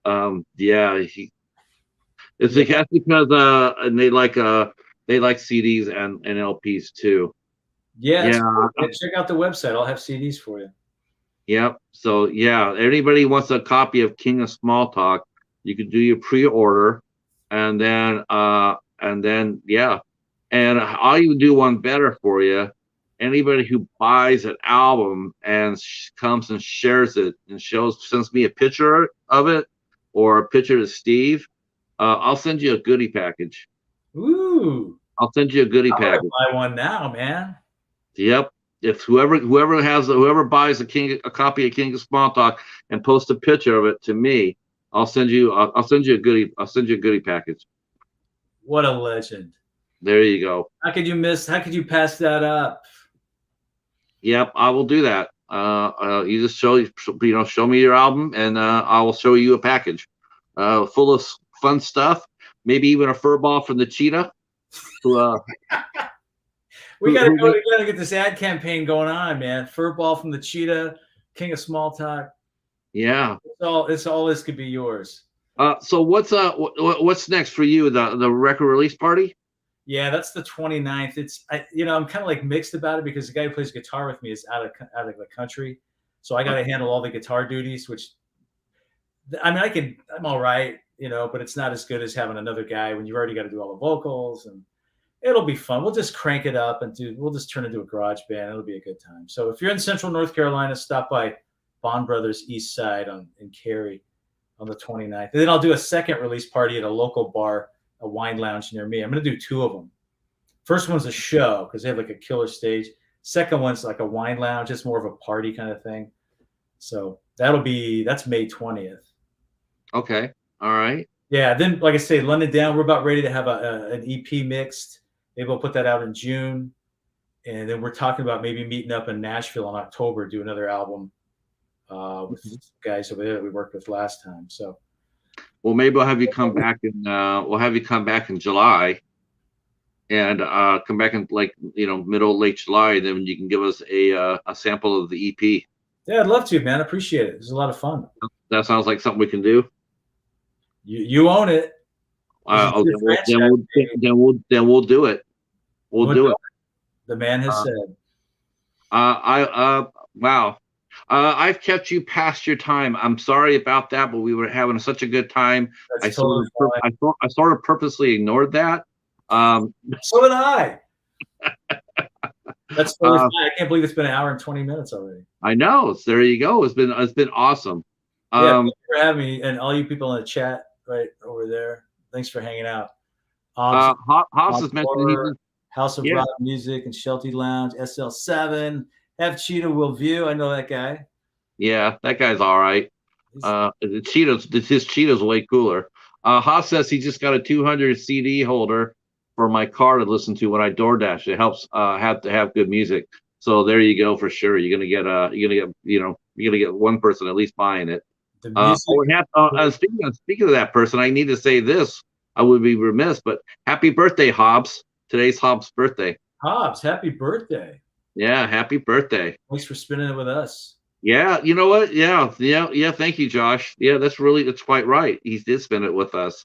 Yeah, it's because and they like CDs and LPs too. Yeah. Check out the website. I'll have CDs for you. Yep. So yeah, anybody wants a copy of King of Small Talk, you can do your pre-order, and then yeah, and I'll even do one better for you. Anybody who buys an album and comes and shares it and sends me a picture of it or a picture to Steve, I'll send you a goodie package. Ooh! I'll send you a goodie package. Buy one now, man. Yep. If whoever buys a copy of King of Small Talk and posts a picture of it to me, I'll send you a goodie package. What a legend! There you go. How could you pass that up? Yep, I will do that. You just show me your album, and I will show you a package full of fun stuff. Maybe even a fur ball from the cheetah. Who, We who, who gotta get this ad campaign going on, man. Fur ball from the cheetah, king of small talk. Yeah. It's all this could be yours. So what's next for you? The record release party? Yeah, that's the 29th. I'm kind of like mixed about it because the guy who plays guitar with me is out of the country, so I got to handle all the guitar duties. Which, I mean, I'm all right, but it's not as good as having another guy when you've already got to do all the vocals, and it'll be fun. We'll just crank it up we'll just turn it into a garage band. It'll be a good time. So if you're in Central North Carolina, stop by Bond Brothers East Side in Cary on the 29th. And then I'll do a second release party at a local bar, a wine lounge near me. I'm going to do two of them. First one's a show because they have like a killer stage. Second one's like a wine lounge. It's more of a party kind of thing. So that's May 20th. Okay. All right. Yeah. Then, like I say, London Down, we're about ready to have an EP mixed. Maybe we'll put that out in June. And then we're talking about maybe meeting up in Nashville in October, do another album with guys over there that we worked with last time. So, well, maybe we'll have you come back in July, and come back in middle late July. Then you can give us a sample of the EP. Yeah, I'd love to, man. I appreciate it. It's a lot of fun. That sounds like something we can do. You own it. Then we'll do it. We'll do it. The man has said. Wow. I've kept you past your time. I'm sorry about that, but we were having such a good time. I sort of purposely ignored that. So did I. That's totally fine. I can't believe it's been an hour and 20 minutes already. I know. There you go. It's been awesome. Thanks for having me, and all you people in the chat right over there. Thanks for hanging out. Hobbs is mentioning House of Rock Music and Shelty Lounge, SL7. Have Cheetah will view. I know that guy. Yeah, that guy's all right. His Cheetah's way cooler. Haas says he just got a 200 CD holder for my car to listen to when I DoorDash. It helps have to have good music. So there you go for sure. You're gonna get one person at least buying it. Speaking of that person, I need to say this. I would be remiss, but happy birthday, Hobbs. Today's Hobbs' birthday. Hobbs, happy birthday. Yeah, happy birthday. Thanks for spending it with us. Yeah, you know what? Yeah. Thank you, Josh. Yeah, that's quite right. He did spend it with us.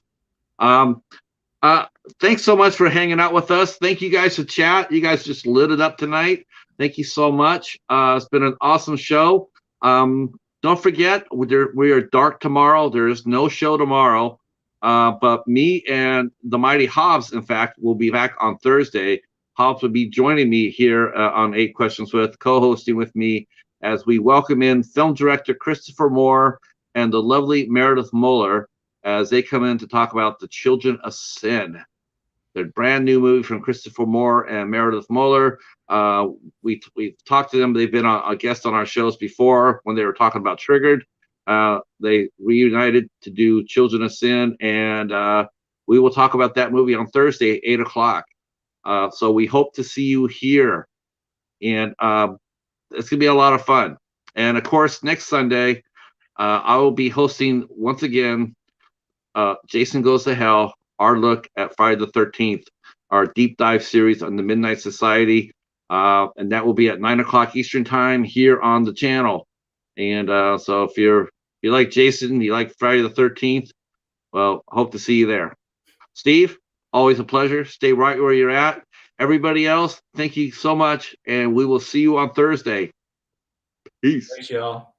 Thanks so much for hanging out with us. Thank you guys for chat. You guys just lit it up tonight. Thank you so much. It's been an awesome show. Don't forget, we are dark tomorrow. There is no show tomorrow. But me and the mighty Hobbs, in fact, will be back on Thursday. Hobbs will be joining me here on 8 Questions With, co-hosting with me as we welcome in film director Christopher Moore and the lovely Meredith Muller as they come in to talk about The Children of Sin, their brand new movie from Christopher Moore and Meredith Muller. We've talked to them. They've been a guest on our shows before when they were talking about Triggered. They reunited to do Children of Sin, and we will talk about that movie on Thursday, 8 o'clock. So we hope to see you here, and it's gonna be a lot of fun. And of course, next Sunday, I will be hosting once again Jason Goes to Hell, our look at Friday the 13th, our deep dive series on the Midnight Society, and that will be at 9 o'clock Eastern time here on the channel. And so if you like Jason, you like Friday the 13th, well, hope to see you there. Steve, always a pleasure. Stay right where you're at. Everybody else, thank you so much, and we will see you on Thursday. Peace. Thanks, y'all.